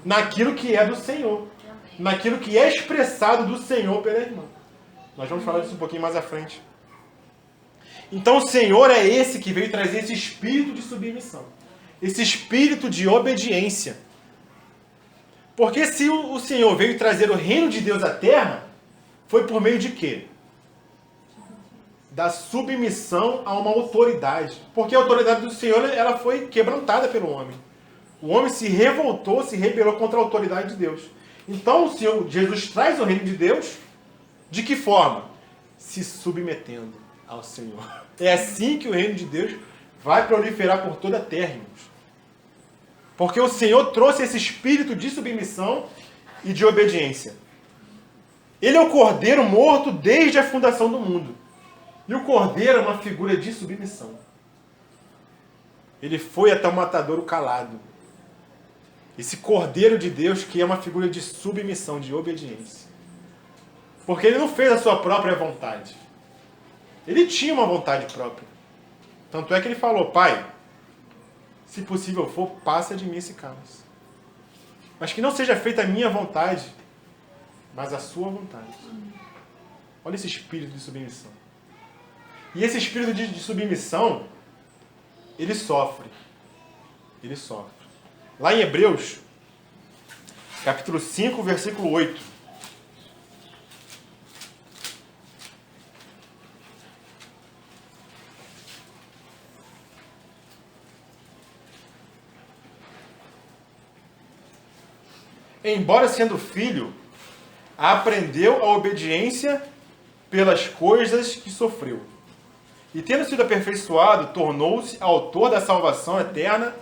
Naquilo que é do Senhor. Naquilo que é expressado do Senhor pela irmã. Nós vamos falar disso um pouquinho mais à frente. Então o Senhor é esse que veio trazer esse espírito de submissão. Esse espírito de obediência. Porque se o Senhor veio trazer o reino de Deus à terra, foi por meio de quê? Da submissão a uma autoridade. Porque a autoridade do Senhor ela foi quebrantada pelo homem. O homem se revoltou, se rebelou contra a autoridade de Deus. Então o Senhor Jesus traz o reino de Deus De que forma? Se submetendo ao Senhor. É assim que o reino de Deus vai proliferar por toda a terra, irmãos. Porque o Senhor trouxe esse espírito de submissão e de obediência. Ele é o cordeiro morto desde a fundação do mundo. E o cordeiro é uma figura de submissão. Ele foi até o matadouro calado. Esse cordeiro de Deus que é uma figura de submissão, de obediência. Porque ele não fez a sua própria vontade. Ele tinha uma vontade própria. Tanto é que ele falou, Pai, se possível for, passa de mim esse cálice. Mas que não seja feita a minha vontade, mas a sua vontade. Olha esse espírito de submissão. E esse espírito de submissão, ele sofre. Ele sofre. Lá em Hebreus, capítulo 5, versículo 8. Embora sendo filho, aprendeu a obediência pelas coisas que sofreu. E tendo sido aperfeiçoado, tornou-se autor da salvação eterna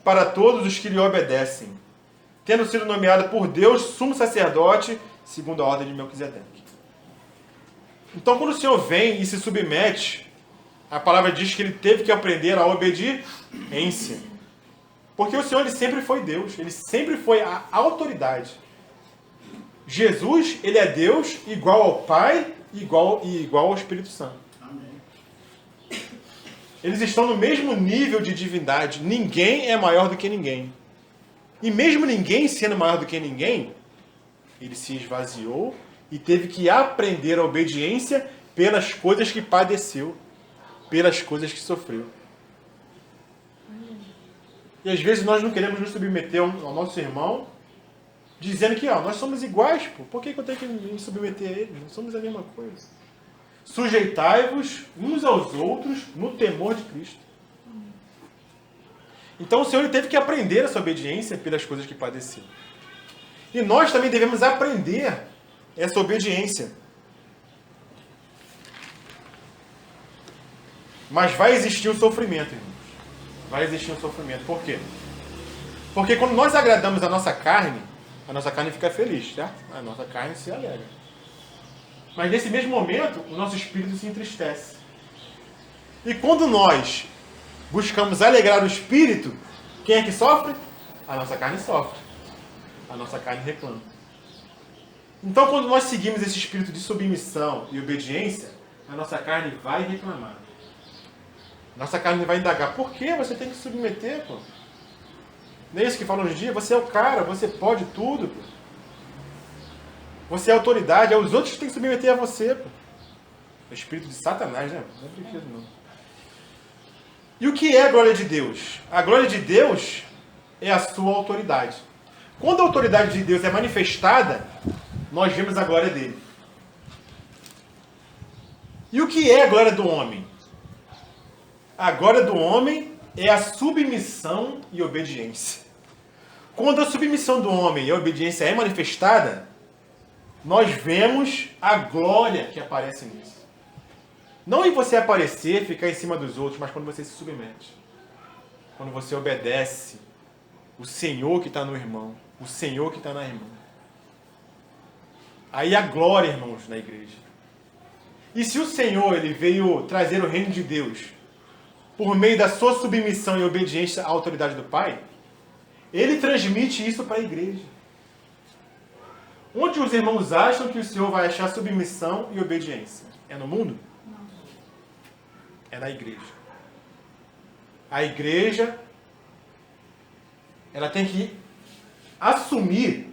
para todos os que lhe obedecem, tendo sido nomeado por Deus sumo sacerdote, segundo a ordem de Melquisedeque. Então, quando o Senhor vem e se submete, a palavra diz que ele teve que aprender a obediência. Porque o Senhor ele sempre foi Deus, ele sempre foi a autoridade. Jesus, ele é Deus igual ao Pai e igual ao Espírito Santo. Eles estão no mesmo nível de divindade. Ninguém é maior do que ninguém. E mesmo ninguém sendo maior do que ninguém, ele se esvaziou e teve que aprender a obediência pelas coisas que padeceu, pelas coisas que sofreu. E às vezes nós não queremos nos submeter ao nosso irmão, dizendo que nós somos iguais, pô. Por que eu tenho que me submeter a ele? Não somos a mesma coisa. Sujeitai-vos uns aos outros no temor de Cristo. Então o Senhor ele teve que aprender essa obediência pelas coisas que padeceu. E nós também devemos aprender essa obediência. Mas vai existir um sofrimento, irmãos. Vai existir um sofrimento. Por quê? Porque quando nós agradamos a nossa carne fica feliz, certo? A nossa carne se alegra. Mas nesse mesmo momento, o nosso espírito se entristece. E quando nós buscamos alegrar o espírito, quem é que sofre? A nossa carne sofre. A nossa carne reclama. Então, quando nós seguimos esse espírito de submissão e obediência, a nossa carne vai reclamar. Nossa carne vai indagar. Por que você tem que se submeter, pô? Não é isso que falam hoje em dia? Você é o cara, você pode tudo, pô. Você é autoridade, é os outros que têm que submeter a você. Pô. É o espírito de Satanás, né? Não é brinquedo, não. E o que é a glória de Deus? A glória de Deus é a sua autoridade. Quando a autoridade de Deus é manifestada, nós vemos a glória dele. E o que é a glória do homem? A glória do homem é a submissão e obediência. Quando a submissão do homem e a obediência é manifestada, nós vemos a glória que aparece nisso. Não em você aparecer, ficar em cima dos outros, mas quando você se submete. Quando você obedece o Senhor que está no irmão, o Senhor que está na irmã. Aí a glória, irmãos, na igreja. E se o Senhor ele veio trazer o reino de Deus por meio da sua submissão e obediência à autoridade do Pai, ele transmite isso para a igreja. Onde os irmãos acham que o Senhor vai achar submissão e obediência? É no mundo? Não. É na igreja. A igreja, ela tem que assumir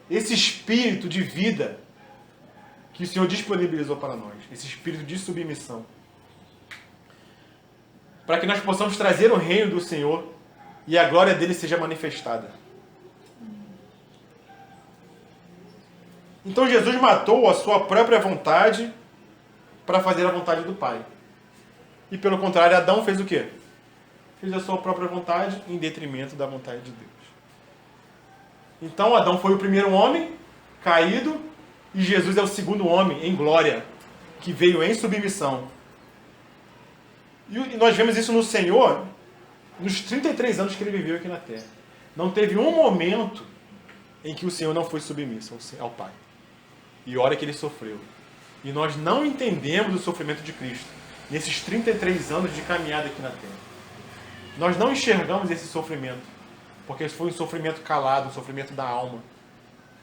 esse espírito de vida que o Senhor disponibilizou para nós. Esse espírito de submissão. Para que nós possamos trazer o reino do Senhor e a glória dele seja manifestada. Então Jesus matou a sua própria vontade para fazer a vontade do Pai. E pelo contrário, Adão fez o quê? Fez a sua própria vontade em detrimento da vontade de Deus. Então Adão foi o primeiro homem caído E Jesus é o segundo homem em glória, que veio em submissão. E nós vemos isso no Senhor nos 33 anos que ele viveu aqui na terra. Não teve um momento em que o Senhor não foi submisso ao Pai. E olha que ele sofreu. E nós não entendemos o sofrimento de Cristo nesses 33 anos de caminhada aqui na terra. Nós não enxergamos esse sofrimento, porque foi um sofrimento calado, um sofrimento da alma,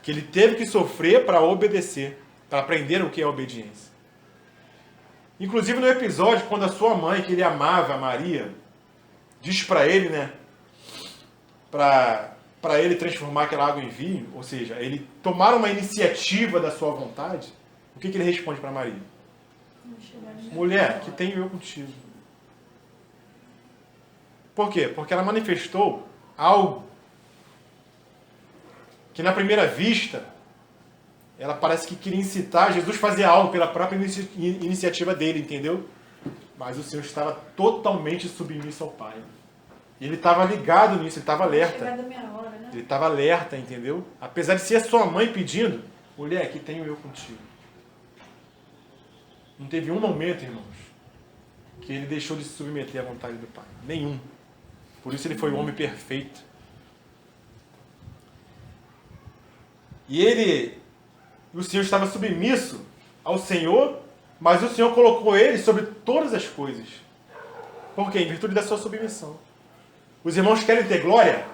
que ele teve que sofrer para obedecer, para aprender o que é obediência. Inclusive no episódio, quando a sua mãe, que ele amava, Maria, diz para ele, né, para ele transformar aquela água em vinho, ou seja, ele tomar uma iniciativa da sua vontade, o que ele responde para Maria? Mulher, que tenho eu contigo. Por quê? Porque ela manifestou algo que na primeira vista ela parece que queria incitar Jesus a fazer algo pela própria iniciativa dele, entendeu? Mas o Senhor estava totalmente submisso ao Pai. Ele estava ligado nisso, ele estava alerta. Ele estava alerta, entendeu? Apesar de ser a sua mãe pedindo, mulher, que tenho eu contigo. Não teve um momento, irmãos, que ele deixou de se submeter à vontade do Pai. Nenhum. Por isso ele foi o homem perfeito. E o Senhor estava submisso ao Senhor, mas o Senhor colocou ele sobre todas as coisas. Por quê? Em virtude da sua submissão. Os irmãos querem ter glória?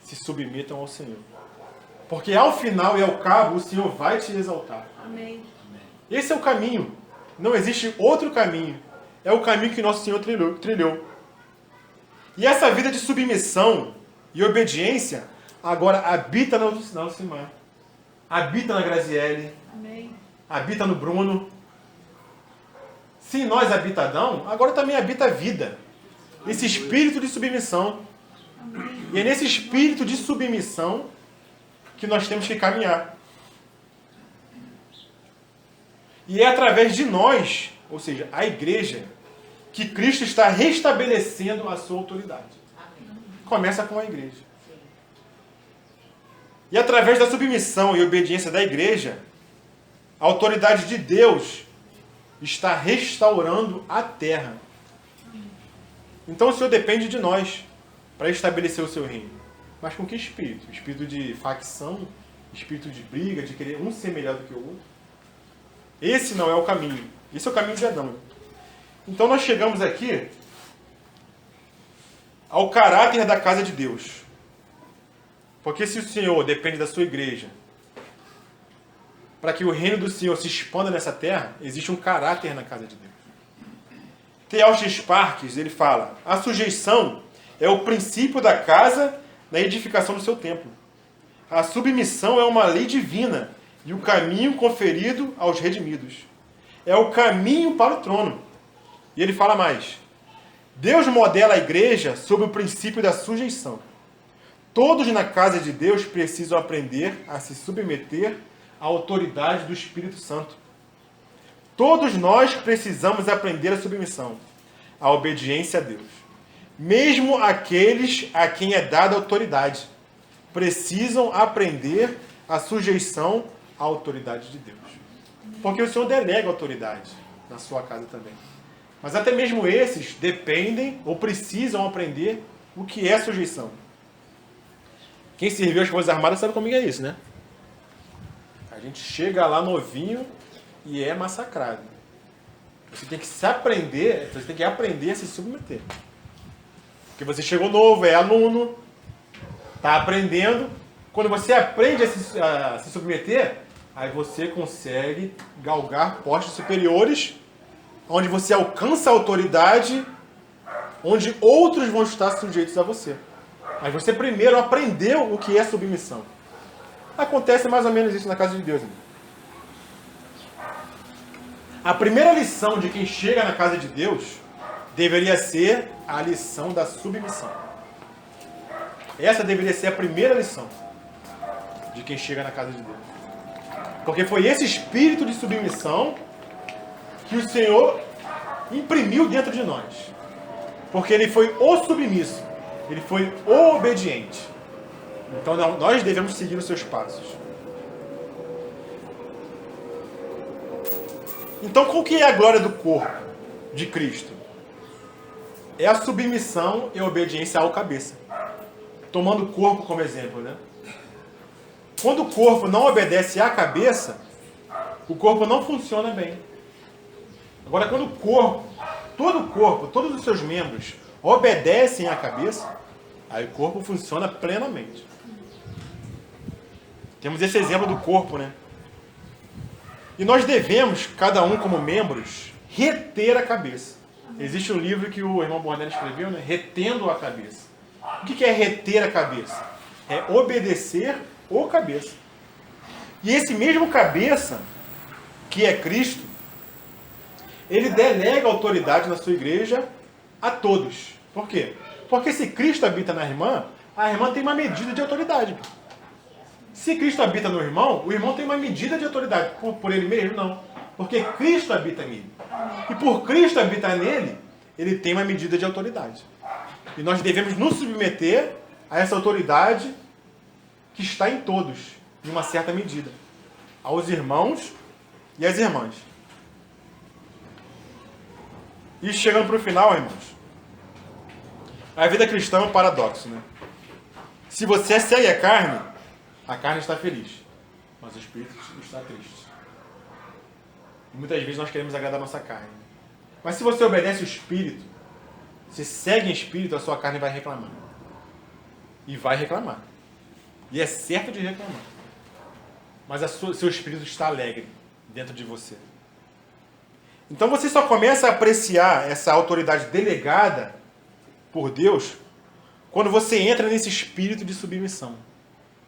Se submetam ao Senhor. Porque ao final e ao cabo, o Senhor vai te exaltar. Amém. Esse é o caminho. Não existe outro caminho. É o caminho que nosso Senhor trilhou. E essa vida de submissão e obediência agora habita na Alcimar. Habita na Graziele. Amém. Habita no Bruno. Se em nós habita Adão, agora também habita a vida. Esse espírito de submissão. Amém. E é nesse espírito de submissão que nós temos que caminhar. E é através de nós, ou seja, a igreja, que Cristo está restabelecendo a sua autoridade. Começa com a igreja. E através da submissão e obediência da igreja, a autoridade de Deus está restaurando a terra. Então o Senhor depende de nós para estabelecer o seu reino. Mas com que espírito? Espírito de facção? Espírito de briga, de querer um ser melhor do que o outro? Esse não é o caminho. Esse é o caminho de Adão. Então nós chegamos aqui ao caráter da casa de Deus. Porque se o Senhor depende da sua igreja, para que o reino do Senhor se expanda nessa terra, existe um caráter na casa de Deus. T.L. Sparks, ele fala, a sujeição é o princípio da casa na edificação do seu templo. A submissão é uma lei divina e o caminho conferido aos redimidos. É o caminho para o trono. E ele fala mais. Deus modela a igreja sob o princípio da sujeição. Todos na casa de Deus precisam aprender a se submeter à autoridade do Espírito Santo. Todos nós precisamos aprender a submissão, a obediência a Deus. Mesmo aqueles a quem é dada autoridade precisam aprender a sujeição à autoridade de Deus. Porque o Senhor delega autoridade na sua casa também. Mas até mesmo esses dependem ou precisam aprender o que é sujeição. Quem serviu as Forças Armadas sabe como é isso, né? A gente chega lá novinho e é massacrado. Você tem que aprender a se submeter. Porque você chegou novo, é aluno, está aprendendo. Quando você aprende a se submeter, aí você consegue galgar postos superiores, onde você alcança a autoridade, onde outros vão estar sujeitos a você. Mas você primeiro aprendeu o que é submissão. Acontece mais ou menos isso na casa de Deus. Irmão. A primeira lição de quem chega na casa de Deus deveria ser a lição da submissão. Essa deveria ser a primeira lição de quem chega na casa de Deus. Porque foi esse espírito de submissão que o Senhor imprimiu dentro de nós. Porque ele foi o submisso, ele foi o obediente. Então nós devemos seguir os seus passos. Então, qual que é a glória do corpo de Cristo? É a submissão e a obediência ao cabeça. Tomando o corpo como exemplo, né? Quando o corpo não obedece à cabeça, o corpo não funciona bem. Agora, quando o corpo, todos os seus membros obedecem à cabeça, aí o corpo funciona plenamente. Temos esse exemplo do corpo, né? E nós devemos, cada um como membros, reter a cabeça. Existe um livro que o irmão Bornelli escreveu, né? Retendo a cabeça. O que é reter a cabeça? É obedecer o cabeça. E esse mesmo cabeça, que é Cristo, ele delega autoridade na sua igreja a todos. Por quê? Porque se Cristo habita na irmã, a irmã tem uma medida de autoridade. Se Cristo habita no irmão, o irmão tem uma medida de autoridade. Por ele mesmo, não. Porque Cristo habita nele. E por Cristo habitar nele, ele tem uma medida de autoridade. E nós devemos nos submeter a essa autoridade que está em todos, de uma certa medida. Aos irmãos e às irmãs. E chegando para o final, irmãos, a vida cristã é um paradoxo, né? Se você segue a carne está feliz, mas o espírito está triste. E muitas vezes nós queremos agradar a nossa carne. Mas se você obedece o espírito, se segue em espírito, a sua carne vai reclamar. E vai reclamar. E é certo de reclamar. Mas seu espírito está alegre dentro de você. Então você só começa a apreciar essa autoridade delegada por Deus quando você entra nesse espírito de submissão.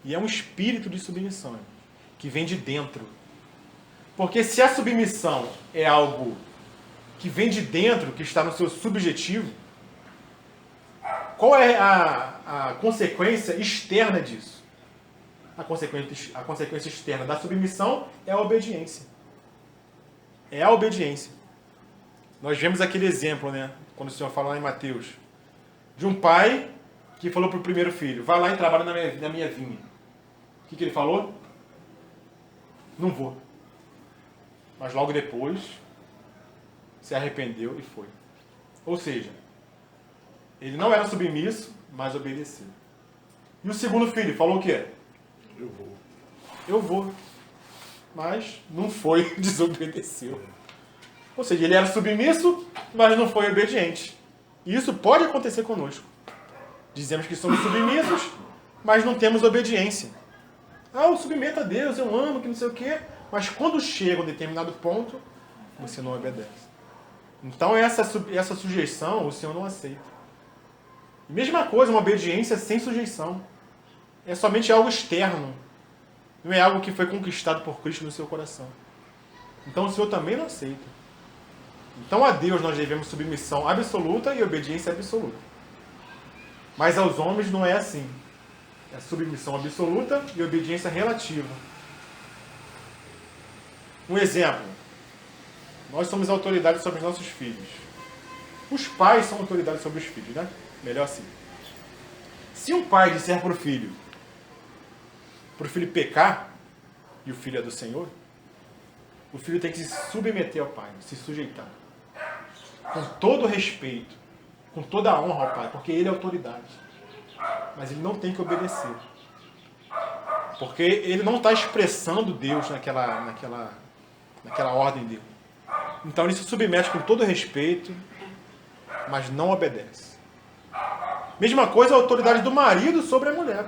E é um espírito de submissão que vem de dentro. Porque se a submissão é algo que vem de dentro, que está no seu subjetivo, qual é a consequência externa disso? A consequência externa da submissão é a obediência. É a obediência. Nós vemos aquele exemplo, né? Quando o Senhor fala lá em Mateus, de um pai que falou para o primeiro filho: vai lá e trabalha na minha vinha. O que ele falou? Não vou. Mas logo depois se arrependeu e foi. Ou seja, ele não era submisso, mas obedeceu. E o segundo filho falou o quê? Eu vou. Mas não foi, desobedeceu. Ou seja, ele era submisso, mas não foi obediente. E isso pode acontecer conosco. Dizemos que somos submissos, mas não temos obediência. Eu submeto a Deus, eu amo, que não sei o quê. Mas quando chega a um determinado ponto, você não obedece. Então essa sujeição o Senhor não aceita. Mesma coisa, uma obediência sem sujeição. É somente algo externo. Não é algo que foi conquistado por Cristo no seu coração. Então o Senhor também não aceita. Então a Deus nós devemos submissão absoluta e obediência absoluta. Mas aos homens não é assim. É submissão absoluta e obediência relativa. Um exemplo. Nós somos autoridade sobre os nossos filhos. Os pais são autoridade sobre os filhos, né? Melhor assim. Se um pai disser para o filho pecar, e o filho é do Senhor, o filho tem que se submeter ao pai, se sujeitar. Com todo respeito, com toda a honra ao pai, porque ele é autoridade. Mas ele não tem que obedecer. Porque ele não está expressando Deus naquela ordem dele. Então ele se submete com todo respeito, mas não obedece. Mesma coisa a autoridade do marido sobre a mulher.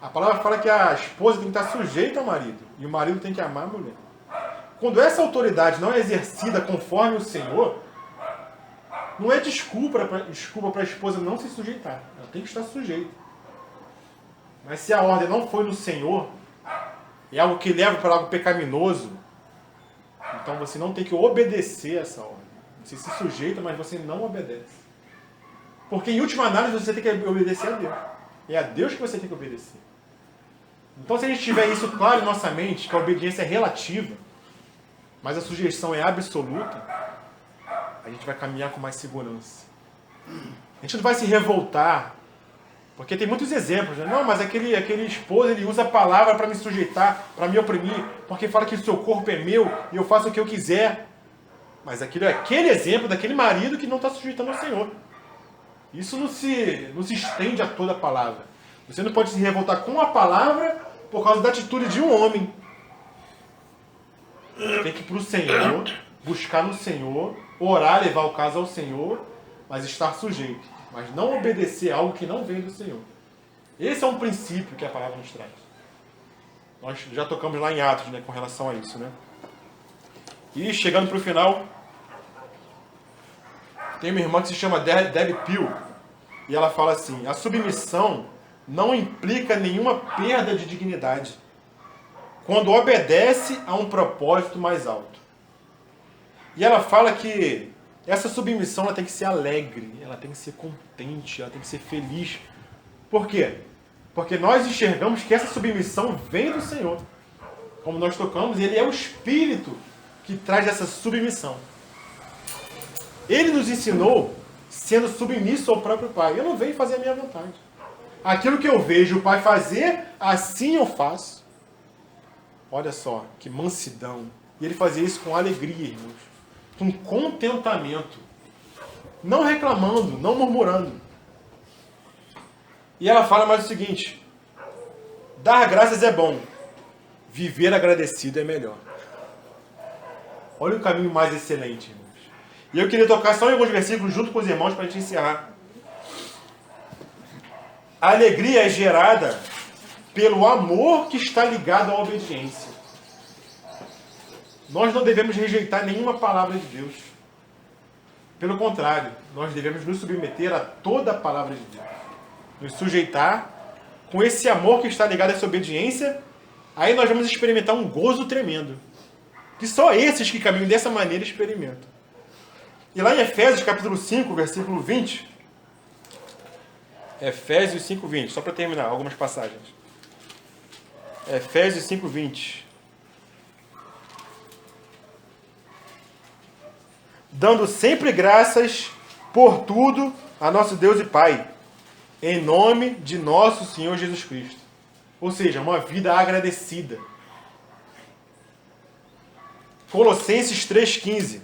A palavra fala que a esposa tem que estar sujeita ao marido, e o marido tem que amar a mulher. Quando essa autoridade não é exercida conforme o Senhor, não é desculpa para a esposa não se sujeitar. Ela tem que estar sujeita. Mas se a ordem não foi no Senhor, é algo que leva para algo pecaminoso, então você não tem que obedecer a essa ordem. Você se sujeita, mas você não obedece. Porque em última análise você tem que obedecer a Deus. É a Deus que você tem que obedecer. Então se a gente tiver isso claro em nossa mente, que a obediência é relativa, mas a sujeição é absoluta, a gente vai caminhar com mais segurança. A gente não vai se revoltar Porque tem muitos exemplos, né? Não, mas aquele esposo, ele usa a palavra para me sujeitar, para me oprimir, porque fala que o seu corpo é meu e eu faço o que eu quiser. Mas aquilo é aquele exemplo daquele marido que não está sujeitando ao Senhor. Isso não se estende a toda a palavra. Você não pode se revoltar com a palavra por causa da atitude de um homem. Tem que ir para o Senhor, buscar no Senhor, orar, levar o caso ao Senhor, mas estar sujeito. Mas não obedecer algo que não vem do Senhor. Esse é um princípio que a palavra nos traz. Nós já tocamos lá em Atos, né, com relação a isso, né? E chegando para o final, tem uma irmã que se chama Debbie Peel, e ela fala assim: a submissão não implica nenhuma perda de dignidade quando obedece a um propósito mais alto. E ela fala que essa submissão ela tem que ser alegre, ela tem que ser contente, ela tem que ser feliz. Por quê? Porque nós enxergamos que essa submissão vem do Senhor. Como nós tocamos, Ele é o Espírito que traz essa submissão. Ele nos ensinou sendo submisso ao próprio Pai. Eu não venho fazer a minha vontade. Aquilo que eu vejo o Pai fazer, assim eu faço. Olha só, que mansidão. E Ele fazia isso com alegria, irmãos. Com contentamento. Não reclamando, não murmurando. E ela fala mais o seguinte: dar graças é bom, viver agradecido é melhor. Olha o caminho mais excelente, irmãos. E eu queria tocar só em alguns versículos junto com os irmãos para a gente encerrar. A alegria é gerada pelo amor que está ligado à obediência. Nós não devemos rejeitar nenhuma palavra de Deus. Pelo contrário, nós devemos nos submeter a toda a palavra de Deus. Nos sujeitar com esse amor que está ligado a essa obediência. Aí nós vamos experimentar um gozo tremendo. Que só esses que caminham dessa maneira experimentam. E lá em Efésios capítulo 5, versículo 20. Efésios 5, 20. Só para terminar, algumas passagens. Efésios 5, 20. Dando sempre graças por tudo a nosso Deus e Pai, em nome de nosso Senhor Jesus Cristo. Ou seja, uma vida agradecida. Colossenses 3,15.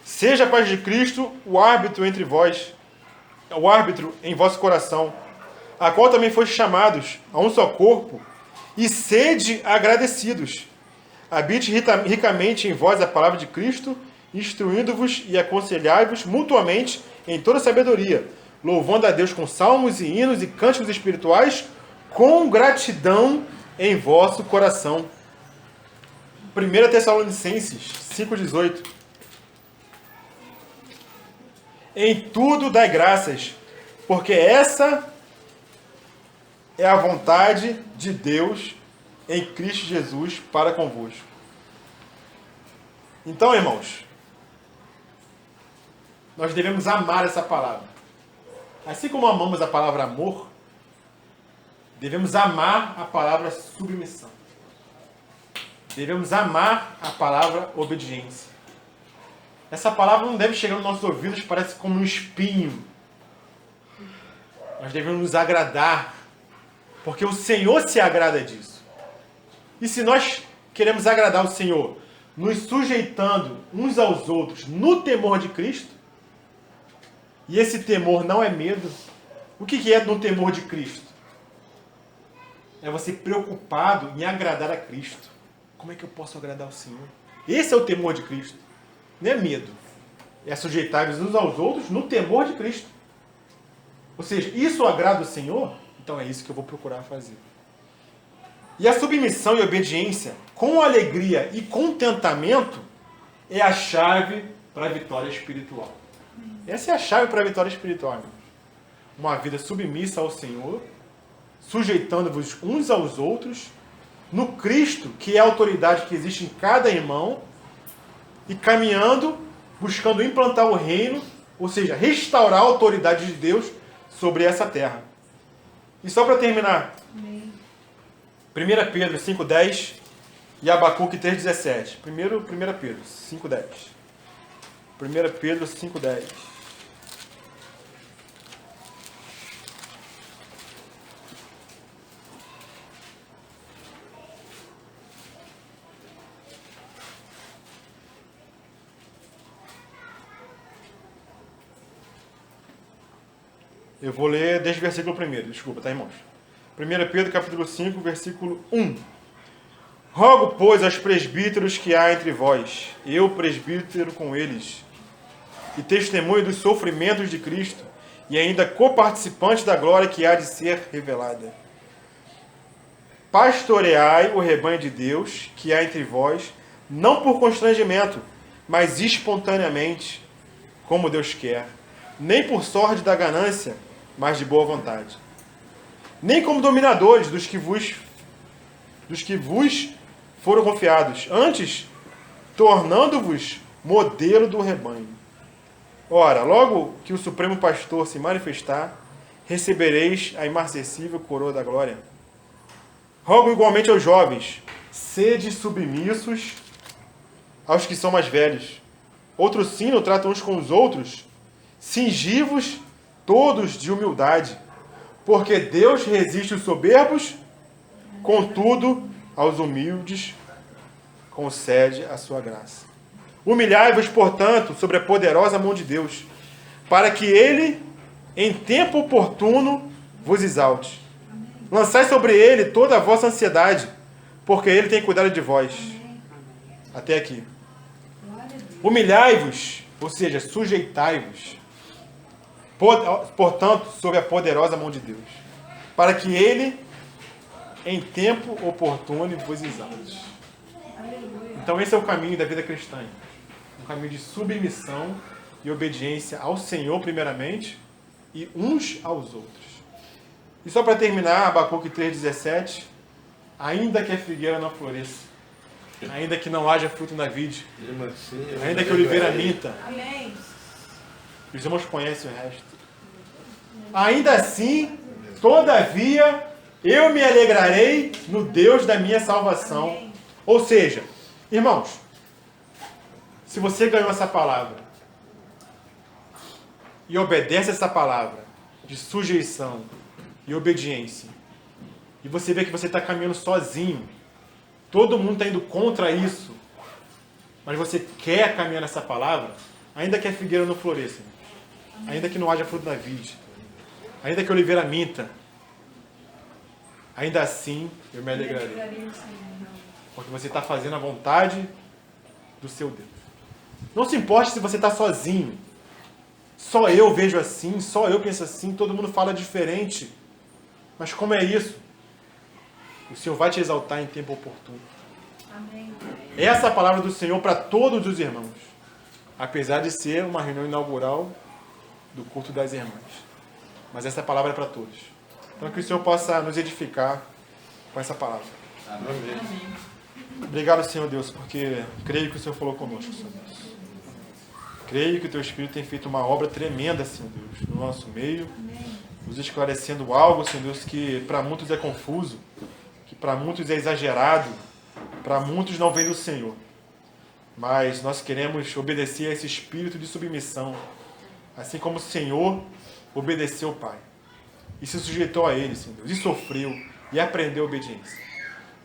Seja a paz de Cristo o árbitro entre vós, o árbitro em vosso coração, a qual também foste chamados a um só corpo, e sede agradecidos. Habite ricamente em vós a palavra de Cristo, instruindo-vos e aconselhai-vos mutuamente em toda sabedoria, louvando a Deus com salmos e hinos e cânticos espirituais, com gratidão em vosso coração. 1 Tessalonicenses 5,18. Em tudo dai graças, porque essa é a vontade de Deus em Cristo Jesus para convosco. Então, irmãos, nós devemos amar essa palavra. Assim como amamos a palavra amor, devemos amar a palavra submissão. Devemos amar a palavra obediência. Essa palavra não deve chegar nos nossos ouvidos, parece como um espinho. Nós devemos nos agradar, porque o Senhor se agrada disso. E se nós queremos agradar o Senhor, nos sujeitando uns aos outros no temor de Cristo, e esse temor não é medo, o que é no temor de Cristo? É você preocupado em agradar a Cristo. Como é que eu posso agradar o Senhor? Esse é o temor de Cristo. Não é medo. É sujeitar-nos uns aos outros no temor de Cristo. Ou seja, isso agrada o Senhor? Então é isso que eu vou procurar fazer. E a submissão e obediência, com alegria e contentamento, é a chave para a vitória espiritual. Essa é a chave para a vitória espiritual, irmãos. Uma vida submissa ao Senhor, sujeitando-vos uns aos outros, no Cristo, que é a autoridade que existe em cada irmão, e caminhando, buscando implantar o reino, ou seja, restaurar a autoridade de Deus sobre essa terra. E só para terminar, 1 Pedro 5,10 e Abacuque 3,17. Primeiro, 1 Pedro 5,10. 1 Pedro 5,10. Eu vou ler desde o versículo 1, desculpa, tá, irmãos? 1 Pedro, capítulo 5, versículo 1. Rogo, pois, aos presbíteros que há entre vós, eu, presbítero com eles, e testemunho dos sofrimentos de Cristo, e ainda coparticipante da glória que há de ser revelada. Pastoreai o rebanho de Deus que há entre vós, não por constrangimento, mas espontaneamente, como Deus quer, nem por sorte da ganância, mas de boa vontade. Nem como dominadores dos que vos foram confiados, antes tornando-vos modelo do rebanho. Ora, logo que o Supremo Pastor se manifestar, recebereis a imarcessível coroa da glória. Rogo igualmente aos jovens, sede submissos aos que são mais velhos. Outro sino trata uns com os outros, cingivos todos de humildade, porque Deus resiste os soberbos, contudo, aos humildes concede a sua graça. Humilhai-vos, portanto, sobre a poderosa mão de Deus, para que Ele, em tempo oportuno, vos exalte. Lançai sobre Ele toda a vossa ansiedade, porque Ele tem cuidado de vós. Até aqui. Humilhai-vos, ou seja, sujeitai-vos, portanto, sob a poderosa mão de Deus, para que Ele, em tempo oportuno, vos exalte. Então esse é o caminho da vida cristã. Um caminho de submissão e obediência ao Senhor, primeiramente, e uns aos outros. E só para terminar, Abacuque 3,17, ainda que a figueira não floresça, ainda que não haja fruto na vide, ainda que a oliveira minta, Amém. os irmãos conhecem o resto. Ainda assim, todavia, eu me alegrarei no Deus da minha salvação. Amém. Ou seja, irmãos, se você ganhou essa palavra e obedece essa palavra de sujeição e obediência, e você vê que você está caminhando sozinho, todo mundo está indo contra isso, mas você quer caminhar nessa palavra, ainda que a figueira não floresça, ainda que não haja fruto na vide, ainda que a oliveira minta, ainda assim eu me alegrarei, porque você está fazendo a vontade do seu Deus. Não se importe se você está sozinho. Só eu vejo assim, só eu penso assim, todo mundo fala diferente. Mas como é isso? O Senhor vai te exaltar em tempo oportuno. Amém. Essa é a palavra do Senhor para todos os irmãos. Apesar de ser uma reunião inaugural do culto das irmãs. Mas essa palavra é para todos. Então que o Senhor possa nos edificar com essa palavra. Amém. Obrigado, Senhor Deus, porque creio que o Senhor falou conosco, Senhor Deus. Creio que o Teu Espírito tem feito uma obra tremenda, Senhor Deus, no nosso meio, nos esclarecendo algo, Senhor Deus, que para muitos é confuso, que para muitos é exagerado, para muitos não vem do Senhor. Mas nós queremos obedecer a esse espírito de submissão, assim como o Senhor obedeceu ao Pai e se sujeitou a Ele, Senhor Deus, e sofreu e aprendeu a obediência.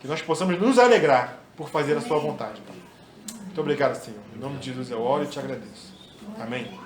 Que nós possamos nos alegrar por fazer a sua vontade, Pai. Muito obrigado, Senhor. Em nome de Jesus eu oro e te agradeço. Amém.